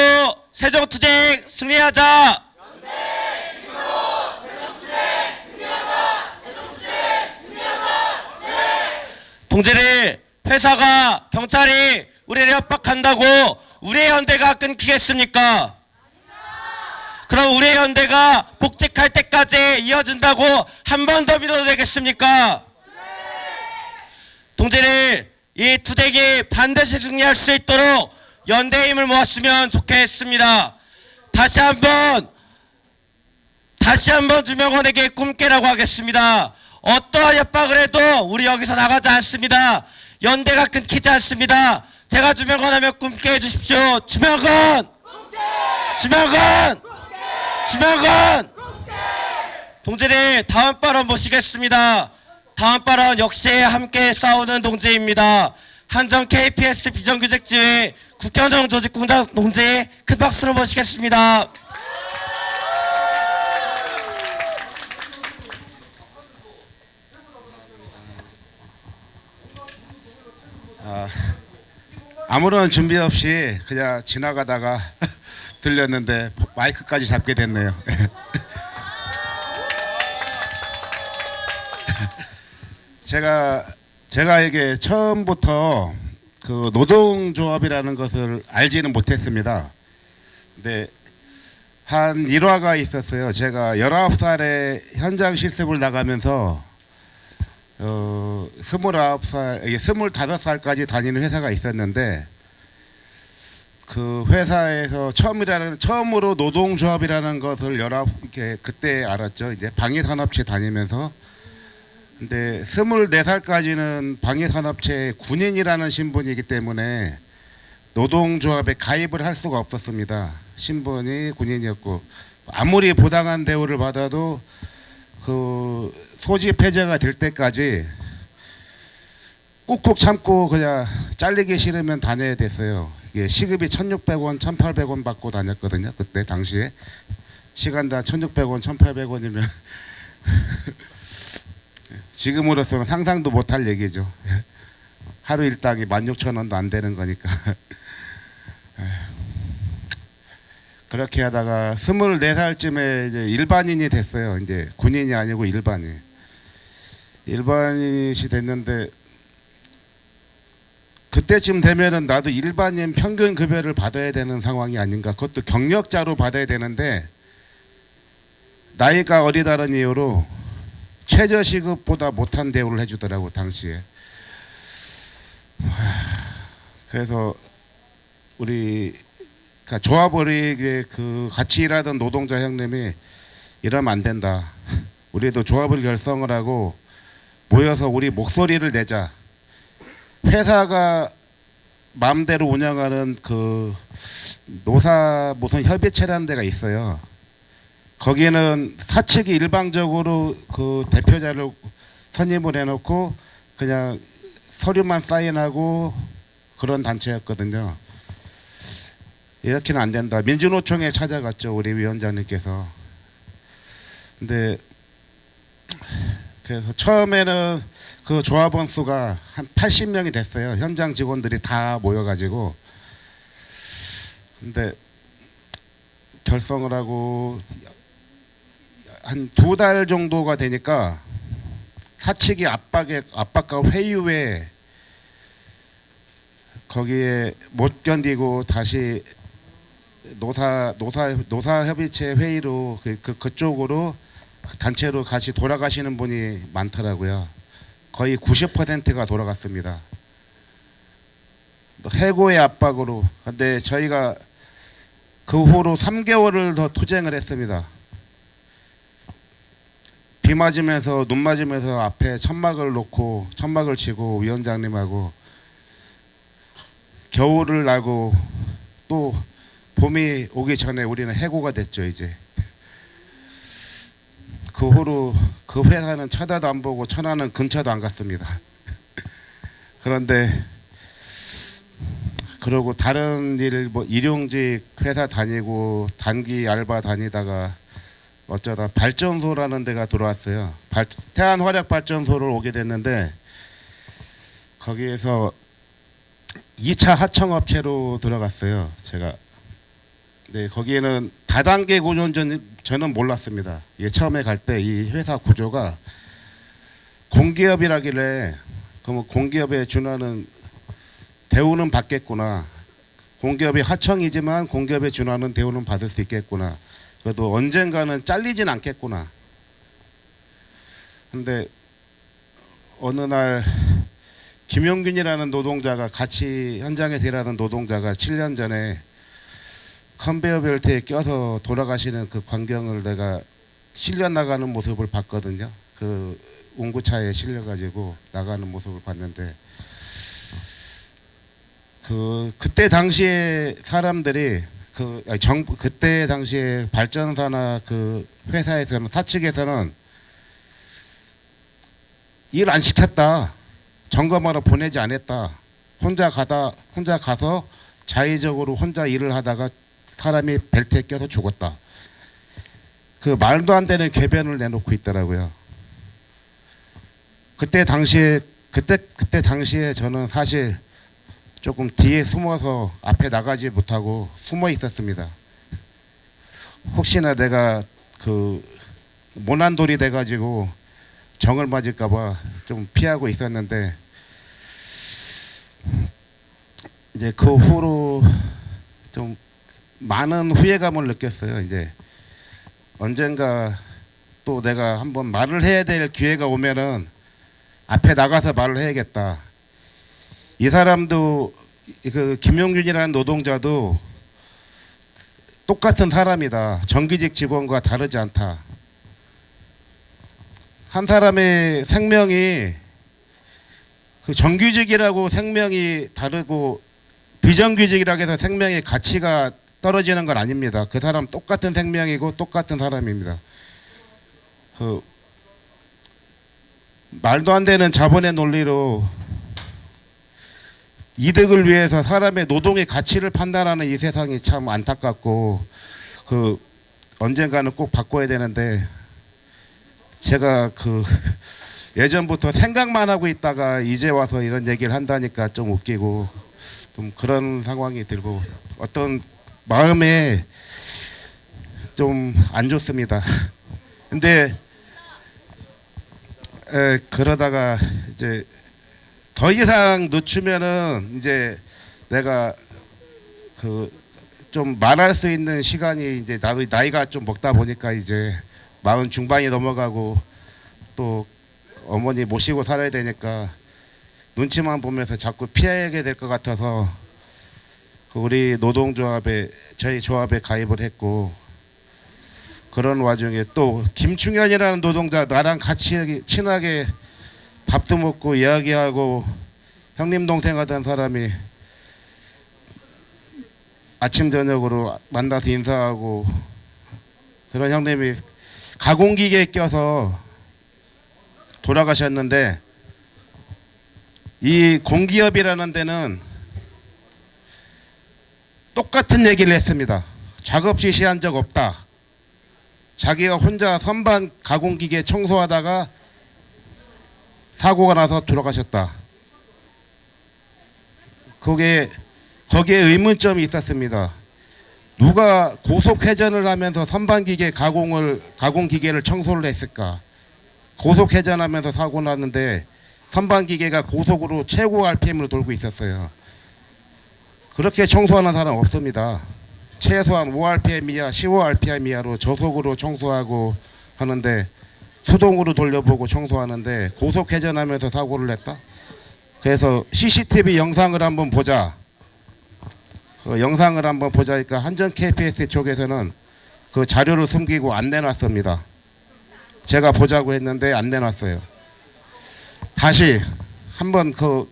세종투쟁 승리하자. 동지들, 회사가 경찰이 우리를 협박한다고 우리의 연대가 끊기겠습니까? 그럼 우리의 연대가 복직할 때까지 이어진다고 한 번 더 믿어도 되겠습니까? 동지들, 이 투쟁이 반드시 승리할 수 있도록 연대의 힘을 모았으면 좋겠습니다. 다시 한번 주명원에게 꿈깨라고 하겠습니다. 어떠한 협박을 해도 우리 여기서 나가지 않습니다. 연대가 끊기지 않습니다. 제가 주명원하면 꿈깨 해주십시오. 주명원! 주명원! 주명원! 동지들, 다음 발언 모시겠습니다. 다음 발언 역시 함께 싸우는 동지입니다. 한정 KPS 비정규직지회 국회의원 조직공장 동지 큰 박수로 모시겠습니다. 아무런 준비 없이 그냥 지나가다가 들렸는데 마이크까지 잡게 됐네요. 제가 이게 처음부터 그 노동조합이라는 것을 알지는 못했습니다. 근데 한 일화가 있었어요. 제가 19살에 현장 실습을 나가면서 25살까지 다니는 회사가 있었는데 그 회사에서 처음으로 노동조합이라는 것을 그때 알았죠. 이제 방위산업체 다니면서. 근데 24살까지는 방위산업체 군인이라는 신분이기 때문에 노동조합에 가입을 할 수가 없었습니다. 신분이 군인이었고 아무리 부당한 대우를 받아도 그 소집 해제가 될 때까지 꾹꾹 참고 그냥 잘리기 싫으면 다녀야 됐어요. 이게 시급이 1,600원, 1,800원 받고 다녔거든요. 그때 당시에 시간당 1,600원, 1,800원이면 지금으로서는 상상도 못할 얘기죠. 하루 일당이 16,000원도 안 되는 거니까. 그렇게 하다가 24살쯤에 이제 일반인이 됐어요. 이제 군인이 아니고 일반인이 됐는데 그때쯤 되면은 나도 일반인 평균 급여를 받아야 되는 상황이 아닌가. 그것도 경력자로 받아야 되는데 나이가 어리다는 이유로 최저시급보다 못한 대우를 해주더라고 당시에. 그래서 우리 그러니까 조합을 이게 그 같이 일하던 노동자 형님이 이러면 안 된다. 우리도 조합을 결성을 하고 모여서 우리 목소리를 내자. 회사가 마음대로 운영하는 그 노사 무슨 협의체라는 데가 있어요. 거기는 사측이 일방적으로 그 대표자를 선임을 해놓고 그냥 서류만 사인하고 그런 단체였거든요. 이렇게는 안 된다. 민주노총에 찾아갔죠, 우리 위원장님께서. 근데 그래서 처음에는 그 조합원 수가 한 80명이 됐어요. 현장 직원들이 다 모여가지고. 근데 결성을 하고 한 2달 정도가 되니까 사측이 압박과 회의 후에 거기에 못 견디고 다시 노사협의체 회의로 그쪽으로 단체로 다시 돌아가시는 분이 많더라고요. 거의 90%가 돌아갔습니다. 해고의 압박으로. 근데 저희가 그 후로 3개월을 더 투쟁을 했습니다. 비 맞으면서 눈 맞으면서 앞에 천막을 놓고 천막을 치고 위원장님하고 겨울을 나고 또 봄이 오기 전에 우리는 해고가 됐죠. 이제 그 후로 그 회사는 쳐다도 안 보고 천안은 근처도 안 갔습니다. 그런데 그러고 다른 일 뭐 일용직 회사 다니고 단기 알바 다니다가 어쩌다 발전소라는 데가 들어왔어요. 태안화력발전소를 오게 됐는데 거기에서 2차 하청업체로 들어갔어요. 제가. 네, 거기에는 다단계 구조는 저는 몰랐습니다. 예, 처음에 갈 때 이 회사 구조가 공기업이라길래 그럼 공기업에 준하는 대우는 받겠구나. 공기업이 하청이지만 공기업에 준하는 대우는 받을 수 있겠구나. 그래도 언젠가는 잘리진 않겠구나. 근데 어느 날 김용균이라는 노동자가 같이 현장에서 일하던 노동자가 7년 전에 컨베이어 벨트에 껴서 돌아가시는 그 광경을 내가 실려 나가는 모습을 봤거든요. 그 운구차에 실려가지고 나가는 모습을 봤는데 그때 당시에 사람들이 그때 당시에 발전사나 그 회사에서는 사측에서는 일 안 시켰다. 점검하러 보내지 않았다. 혼자 가서 자의적으로 혼자 일을 하다가 사람이 벨트에 껴서 죽었다. 그 말도 안 되는 궤변을 내놓고 있더라고요. 그때 당시에 저는 사실 조금 뒤에 숨어서 앞에 나가지 못하고 숨어 있었습니다. 혹시나 내가 그 모난돌이 돼가지고 정을 맞을까봐 좀 피하고 있었는데 이제 그 후로 좀 많은 후회감을 느꼈어요. 이제 언젠가 또 내가 한번 말을 해야 될 기회가 오면은 앞에 나가서 말을 해야겠다. 이 사람도 그 김용균이라는 노동자도 똑같은 사람이다. 정규직 직원과 다르지 않다. 한 사람의 생명이 그 정규직이라고 생명이 다르고 비정규직이라고 해서 생명의 가치가 떨어지는 건 아닙니다. 그 사람 똑같은 생명이고 똑같은 사람입니다. 그 말도 안 되는 자본의 논리로 이득을 위해서 사람의 노동의 가치를 판단하는 이 세상이 참 안타깝고 그 언젠가는 꼭 바꿔야 되는데 제가 그 예전부터 생각만 하고 있다가 이제 와서 이런 얘기를 한다니까 좀 웃기고 좀 그런 상황이 들고 어떤 마음에 좀 안 좋습니다. 근데 그러다가 이제 더 이상 늦추면은 이제 내가 그 좀 말할 수 있는 시간이 이제 나도 나이가 좀 먹다 보니까 이제 40 중반이 넘어가고 또 어머니 모시고 살아야 되니까 눈치만 보면서 자꾸 피하게 될 것 같아서 우리 노동조합에 저희 조합에 가입을 했고, 그런 와중에 또 김충현이라는 노동자, 나랑 같이 친하게 밥도 먹고 이야기하고 형님 동생 하던 사람이 아침 저녁으로 만나서 인사하고, 그런 형님이 가공기계에 껴서 돌아가셨는데, 이 공기업이라는 데는 똑같은 얘기를 했습니다. 작업 지시한 적 없다. 자기가 혼자 선반 가공기계 청소하다가 사고가 나서 돌아가셨다. 거기에 의문점이 있었습니다. 누가 고속회전을 하면서 선반기계 가공기계를 청소를 했을까? 고속회전하면서 사고 났는데 선반기계가 고속으로 최고 RPM으로 돌고 있었어요. 그렇게 청소하는 사람 없습니다. 최소한 5rpm 이하, 15rpm 이하로 저속으로 청소하고 하는데, 수동으로 돌려보고 청소하는데 고속 회전하면서 사고를 냈다. 그래서 CCTV 영상을 한번 보자. 영상을 한번 보자니까 한전 KPS 쪽에서는 그 자료를 숨기고 안 내놨습니다. 제가 보자고 했는데 안 내놨어요. 다시 한번 그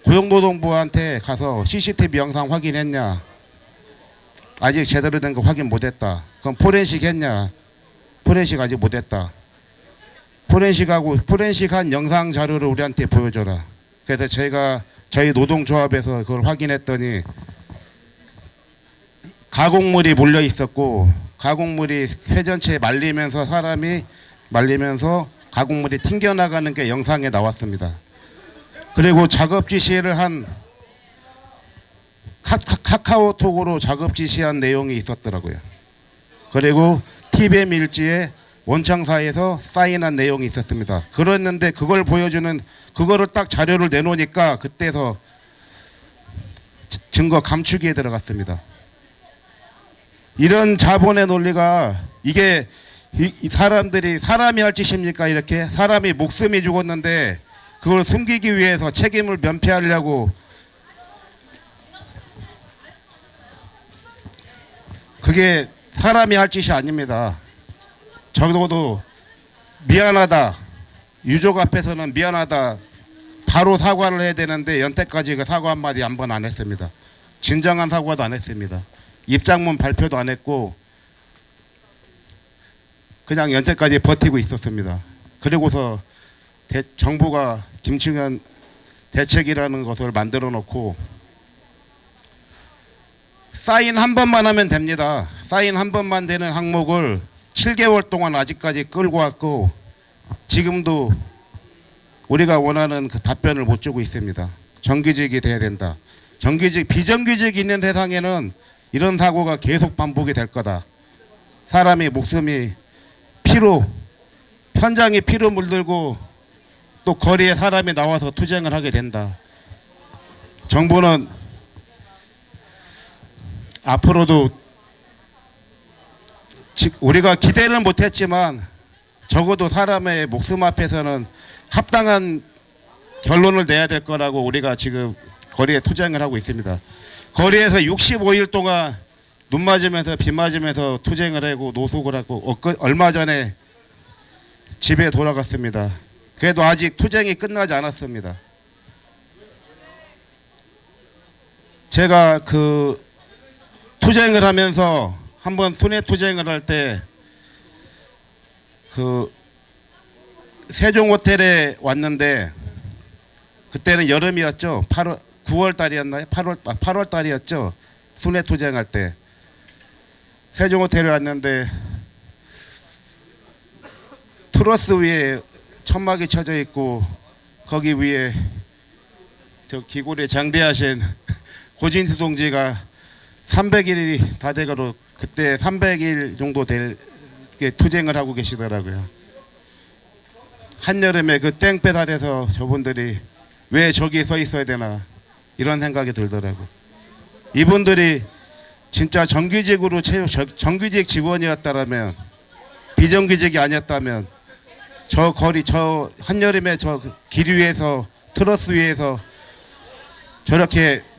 고용노동부한테 가서 CCTV 영상 확인했냐? 아직 제대로 된 거 확인 못했다. 그럼 포렌식 했냐? 포렌식 아직 못했다. 포렌식한 영상 자료를 우리한테 보여줘라. 그래서 저희 노동조합에서 그걸 확인했더니 가공물이 몰려 있었고, 가공물이 회전체에 말리면서 사람이 말리면서 가공물이 튕겨나가는 게 영상에 나왔습니다. 그리고 작업 지시를 한 카카오톡으로 작업 지시한 내용이 있었더라고요. 그리고 TBM 일지에 원청사에서 사인한 내용이 있었습니다. 그랬는데 그걸 보여주는, 그거를 딱 자료를 내놓으니까 그때서 증거 감추기에 들어갔습니다. 이런 자본의 논리가, 이게 사람이 할 짓입니까? 이렇게 사람이 목숨이 죽었는데 그걸 숨기기 위해서 책임을 면피하려고, 그게 사람이 할 짓이 아닙니다. 적어도 미안하다, 유족 앞에서는 미안하다, 바로 사과를 해야 되는데 연태까지 그 사과 한마디 한 번 안 했습니다. 진정한 사과도 안 했습니다. 입장문 발표도 안 했고 그냥 연태까지 버티고 있었습니다. 그리고서 정부가 김충현 대책이라는 것을 만들어 놓고 사인 한 번만 하면 됩니다. 사인 한 번만 되는 항목을 7개월 동안 아직까지 끌고 왔고, 지금도 우리가 원하는 그 답변을 못 주고 있습니다. 정규직이 돼야 된다. 비정규직이 있는 세상에는 이런 사고가 계속 반복이 될 거다. 사람이 목숨이 현장에 피로 물들고 또 거리에 사람이 나와서 투쟁을 하게 된다. 정부는 앞으로도 우리가 기대는 못했지만 적어도 사람의 목숨 앞에서는 합당한 결론을 내야 될 거라고 우리가 지금 거리에 투쟁을 하고 있습니다. 거리에서 65일 동안 눈 맞으면서 비 맞으면서 투쟁을 하고 노숙을 하고 얼마 전에 집에 돌아갔습니다. 그래도 아직 투쟁이 끝나지 않았습니다. 제가 그 투쟁을 하면서 한번 순회 투쟁을 할 때 그 세종 호텔에 왔는데, 그때는 여름이었죠. 9월 달이었나요? 8월 달이었죠. 순회 투쟁할 때 세종 호텔에 왔는데 트러스 위에 천막이 쳐져 있고 거기 위에 저 기골에 장대하신 고진수 동지가 300일이 다 돼가로 그때 300일 정도 될 게 투쟁을 하고 계시더라고요. 한여름에 그 땡볕 아래서 저분들이 왜 저기 서 있어야 되나 이런 생각이 들더라고요. 이분들이 진짜 정규직 직원이었다면, 비정규직이 아니었다면 저 한여름에 저 길 위에서 트러스 위에서 저렇게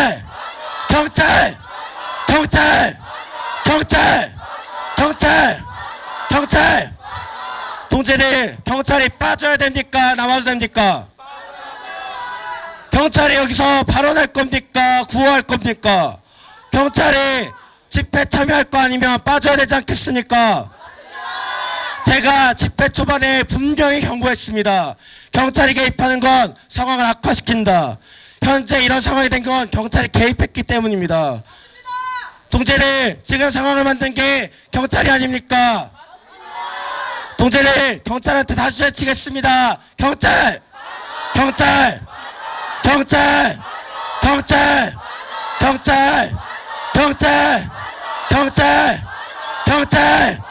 경찰, 경찰, 경찰, 경찰, 경찰, 경찰. 동지들, 경찰이 빠져야 됩니까? 남아도 됩니까? 경찰이 여기서 발언할 겁니까? 구호할 겁니까? 경찰이 집회 참여할 거 아니면 빠져야 되지 않겠습니까? 제가 집회 초반에 분명히 경고했습니다. 경찰이 개입하는 건 상황을 악화시킨다. 현재 이런 상황이 된 건 경찰이 개입했기 때문입니다. 동지들, 지금 상황을 만든 게 경찰이 아닙니까? 동지들, 경찰한테 다시 외치겠습니다. 경찰! 경찰! 경찰! 경찰! 경찰! 경찰! 경찰! 경찰!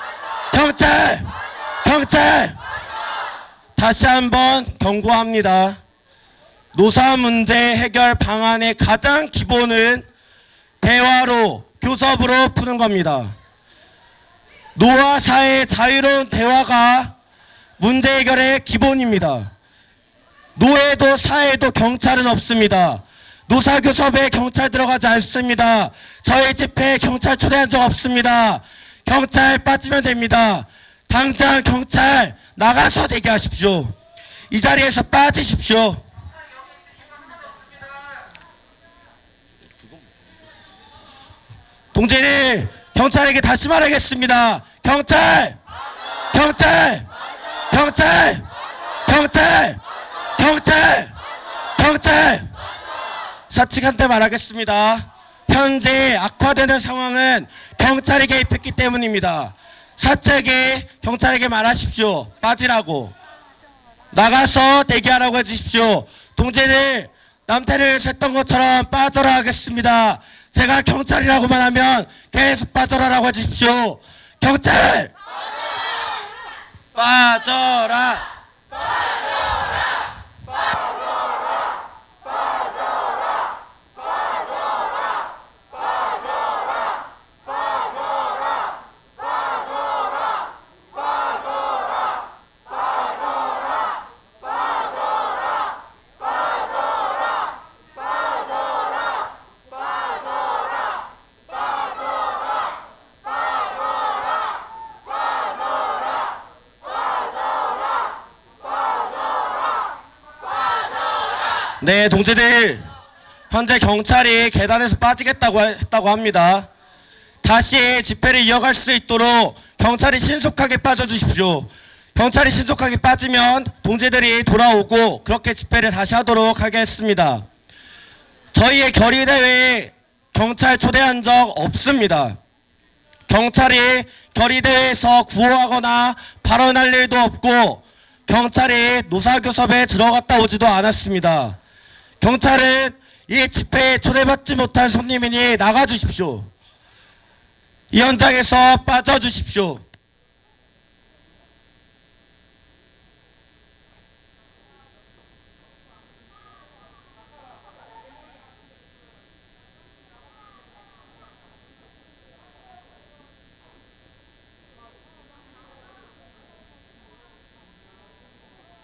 경찰! 경찰! 다시 한번 경고합니다. 노사 문제 해결 방안의 가장 기본은 대화로, 교섭으로 푸는 겁니다. 노화 사회의 자유로운 대화가 문제 해결의 기본입니다. 노예도 사회도 경찰은 없습니다. 노사교섭에 경찰 들어가지 않습니다. 저희 집회에 경찰 초대한 적 없습니다. 경찰 빠지면 됩니다. 당장 경찰 나가서 대기하십시오. 이 자리에서 빠지십시오. 동지들, 경찰에게 다시 말하겠습니다. 경찰! 경찰! 경찰! 경찰! 경찰! 경찰! 사측한테 말하겠습니다. 현재 악화되는 상황은 경찰이 개입했기 때문입니다. 사측에 경찰에게 말하십시오. 빠지라고. 나가서 대기하라고 해주십시오. 동지들, 남태를 했던 것처럼 빠져라 하겠습니다. 제가 경찰이라고만 하면 계속 빠져라라고 해주십시오. 경찰! 빠져라! 네, 동지들, 현재 경찰이 계단에서 빠지겠다고 했다고 합니다. 다시 집회를 이어갈 수 있도록 경찰이 신속하게 빠져주십시오. 경찰이 신속하게 빠지면 동지들이 돌아오고 그렇게 집회를 다시 하도록 하겠습니다. 저희의 결의대회에 경찰 초대한 적 없습니다. 경찰이 결의대회에서 구호하거나 발언할 일도 없고 경찰이 노사교섭에 들어갔다 오지도 않았습니다. 경찰은 이 집회에 초대받지 못한 손님이니 나가주십시오. 이 현장에서 빠져주십시오.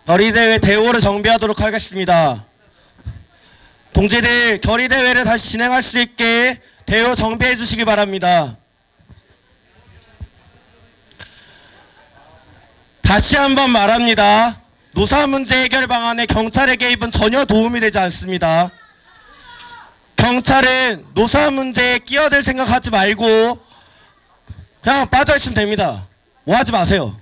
결의대회 대우를 정비하도록 하겠습니다. 동지들, 결의대회를 다시 진행할 수 있게 대우 정비해 주시기 바랍니다. 다시 한번 말합니다. 노사 문제 해결 방안에 경찰의 개입은 전혀 도움이 되지 않습니다. 경찰은 노사 문제에 끼어들 생각하지 말고 그냥 빠져있으면 됩니다. 뭐 하지 마세요.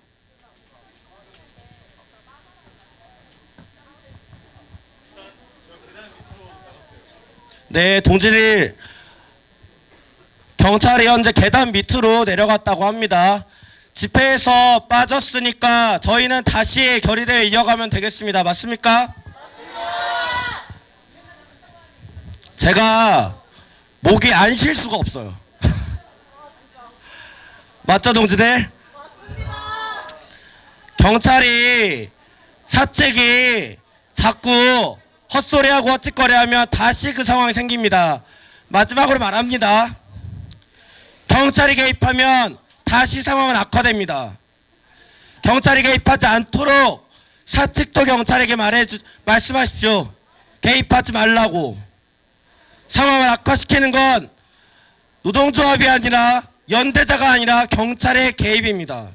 네, 동지들, 경찰이 현재 계단 밑으로 내려갔다고 합니다. 집회에서 빠졌으니까 저희는 다시 결의대회 이어가면 되겠습니다. 맞습니까? 맞습니다. 제가 목이 안 쉴 수가 없어요. 맞죠, 동지들? 맞습니다. 경찰이, 사측이 자꾸 헛소리하고 헛짓거리하면 다시 그 상황이 생깁니다. 마지막으로 말합니다. 경찰이 개입하면 다시 상황은 악화됩니다. 경찰이 개입하지 않도록 사측도 경찰에게 말씀하십시오. 개입하지 말라고. 상황을 악화시키는 건 노동조합이 아니라 연대자가 아니라 경찰의 개입입니다.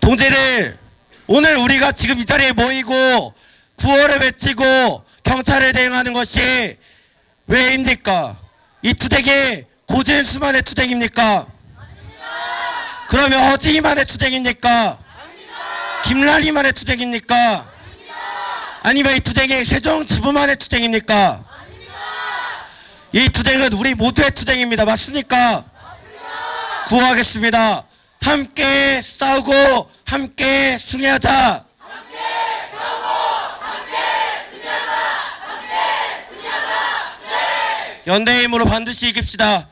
동지들, 오늘 우리가 지금 이 자리에 모이고 구호를 외치고 경찰을 대응하는 것이 왜입니까? 이 투쟁이 고진수만의 투쟁입니까? 그러면 허지만의 투쟁입니까? 김란희만의 투쟁입니까? 아니면 이 투쟁이 세종지부만의 투쟁입니까? 이 투쟁은 우리 모두의 투쟁입니다. 맞습니까? 구호하겠습니다. 함께 싸우고 함께 승리하자. 연대의 힘으로 반드시 이깁시다.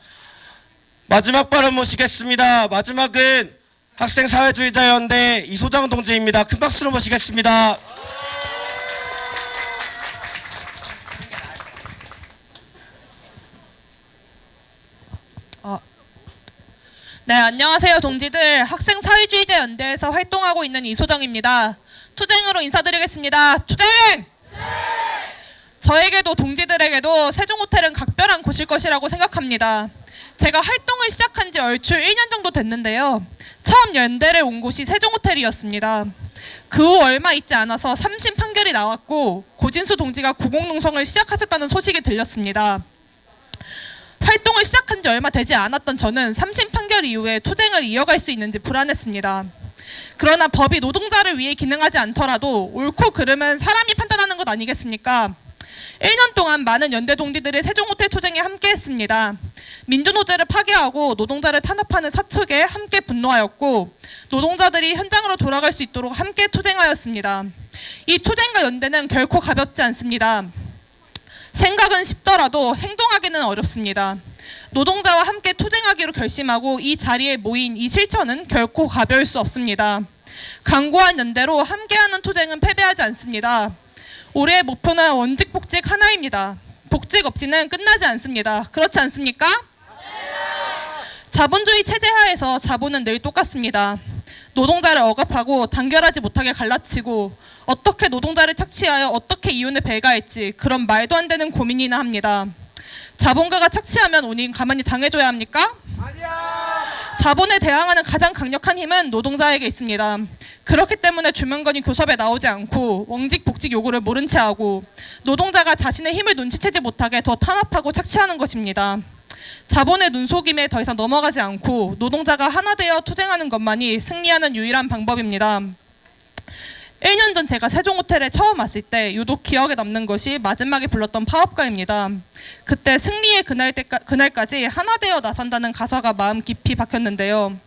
마지막 발언 모시겠습니다. 마지막은 학생사회주의자연대 이소장 동지입니다. 큰 박수로 모시겠습니다. 네, 안녕하세요 동지들. 학생사회주의자 연대에서 활동하고 있는 이소정입니다. 투쟁으로 인사드리겠습니다. 투쟁! 저에게도 동지들에게도 세종호텔은 각별한 곳일 것이라고 생각합니다. 제가 활동을 시작한 지 얼추 1년 정도 됐는데요. 처음 연대를 온 곳이 세종호텔이었습니다. 그 후 얼마 있지 않아서 3심 판결이 나왔고 고진수 동지가 고공농성을 시작하셨다는 소식이 들렸습니다. 활동을 시작한 지 얼마 되지 않았던 저는 3심 판결 이후에 투쟁을 이어갈 수 있는지 불안했습니다. 그러나 법이 노동자를 위해 기능하지 않더라도 옳고 그름은 사람이 판단하는 것 아니겠습니까? 1년 동안 많은 연대 동지들이 세종호텔 투쟁에 함께했습니다. 민주노제를 파괴하고 노동자를 탄압하는 사측에 함께 분노하였고 노동자들이 현장으로 돌아갈 수 있도록 함께 투쟁하였습니다. 이 투쟁과 연대는 결코 가볍지 않습니다. 생각은 쉽더라도 행동하기는 어렵습니다. 노동자와 함께 투쟁하기로 결심하고 이 자리에 모인 이 실천은 결코 가벼울 수 없습니다. 강고한 연대로 함께하는 투쟁은 패배하지 않습니다. 올해의 목표는 원직 복직 하나입니다. 복직 없이는 끝나지 않습니다. 그렇지 않습니까? 자본주의 체제 하에서 자본은 늘 똑같습니다. 노동자를 억압하고 단결하지 못하게 갈라치고 어떻게 노동자를 착취하여 어떻게 이윤을 배가할지 그런 말도 안 되는 고민이나 합니다. 자본가가 착취하면 우린 가만히 당해줘야 합니까? 자본에 대항하는 가장 강력한 힘은 노동자에게 있습니다. 그렇기 때문에 주명건이 교섭에 나오지 않고 원직 복직 요구를 모른 채 하고 노동자가 자신의 힘을 눈치채지 못하게 더 탄압하고 착취하는 것입니다. 자본의 눈속임에 더 이상 넘어가지 않고 노동자가 하나 되어 투쟁하는 것만이 승리하는 유일한 방법입니다. 1년 전 제가 세종호텔에 처음 왔을 때 유독 기억에 남는 것이 마지막에 불렀던 파업가입니다. 그때 승리의 그날까지 하나 되어 나선다는 가사가 마음 깊이 박혔는데요.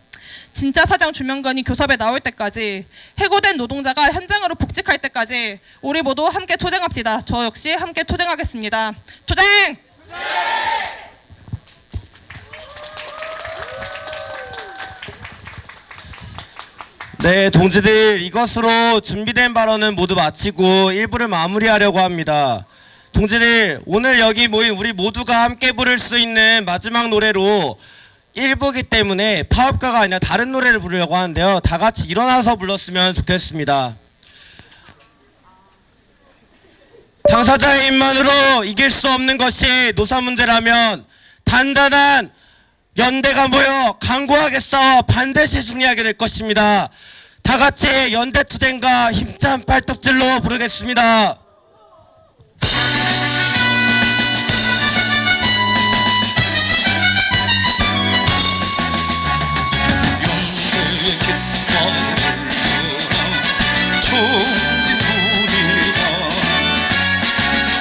진짜 사장 주명건이 교섭에 나올 때까지 해고된 노동자가 현장으로 복직할 때까지 우리 모두 함께 투쟁합시다. 저 역시 함께 투쟁하겠습니다. 투쟁! 네, 동지들, 이것으로 준비된 발언은 모두 마치고 1부를 마무리하려고 합니다. 동지들, 오늘 여기 모인 우리 모두가 함께 부를 수 있는 마지막 노래로 1부이기 때문에 파업가가 아니라 다른 노래를 부르려고 하는데요. 다 같이 일어나서 불렀으면 좋겠습니다. 당사자의 힘만으로 이길 수 없는 것이 노사 문제라면 단단한 연대가 모여 강고하게 싸워 반드시 승리하게 될 것입니다. 다 같이 연대 투쟁과 힘찬 팔뚝질로 부르겠습니다.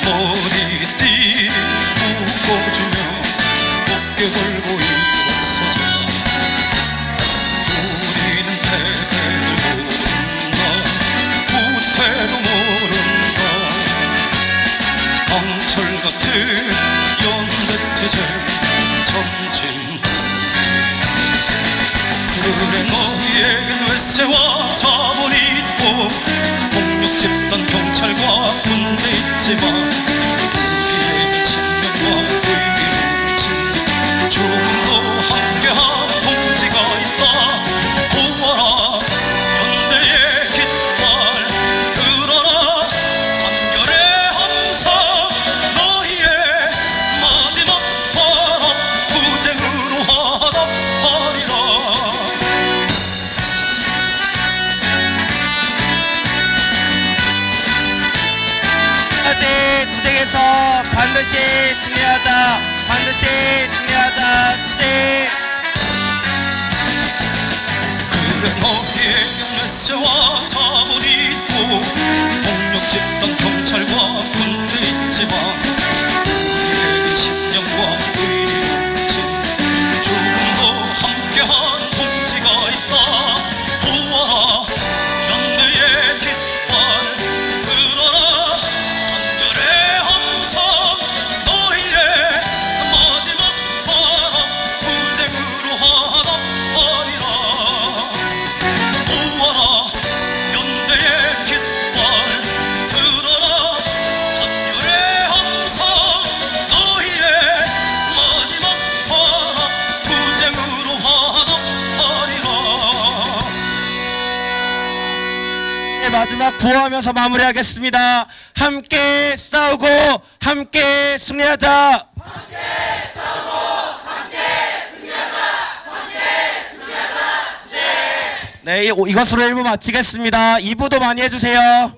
머리띠 묶어주며 어깨 걸고 일어서자. 우리는 패배를 모른다. 후퇴도 모른다. 반드시 승리하자. 반드시 승리하자. 네. 그래 너에게 메시와 자본이 있고 폭력 집단 경찰과 군대 있지만 우리에게 신념과 의리 없지. 조금도 함께한 동지가 있다. 보아라 연대의 깃발 들어라. 한결의 함성 너희의 마지막 바람 투쟁으로 하나버리라. 보아라 연대의 깃발 들어라. 한결의 함성 너희의 마지막 바람 투쟁으로 하나버리라. 네, 마지막 구호하면서 마무리하겠습니다. 함께 싸우고 함께 승리하자. 네, 이것으로 1부 마치겠습니다. 2부도 많이 해주세요.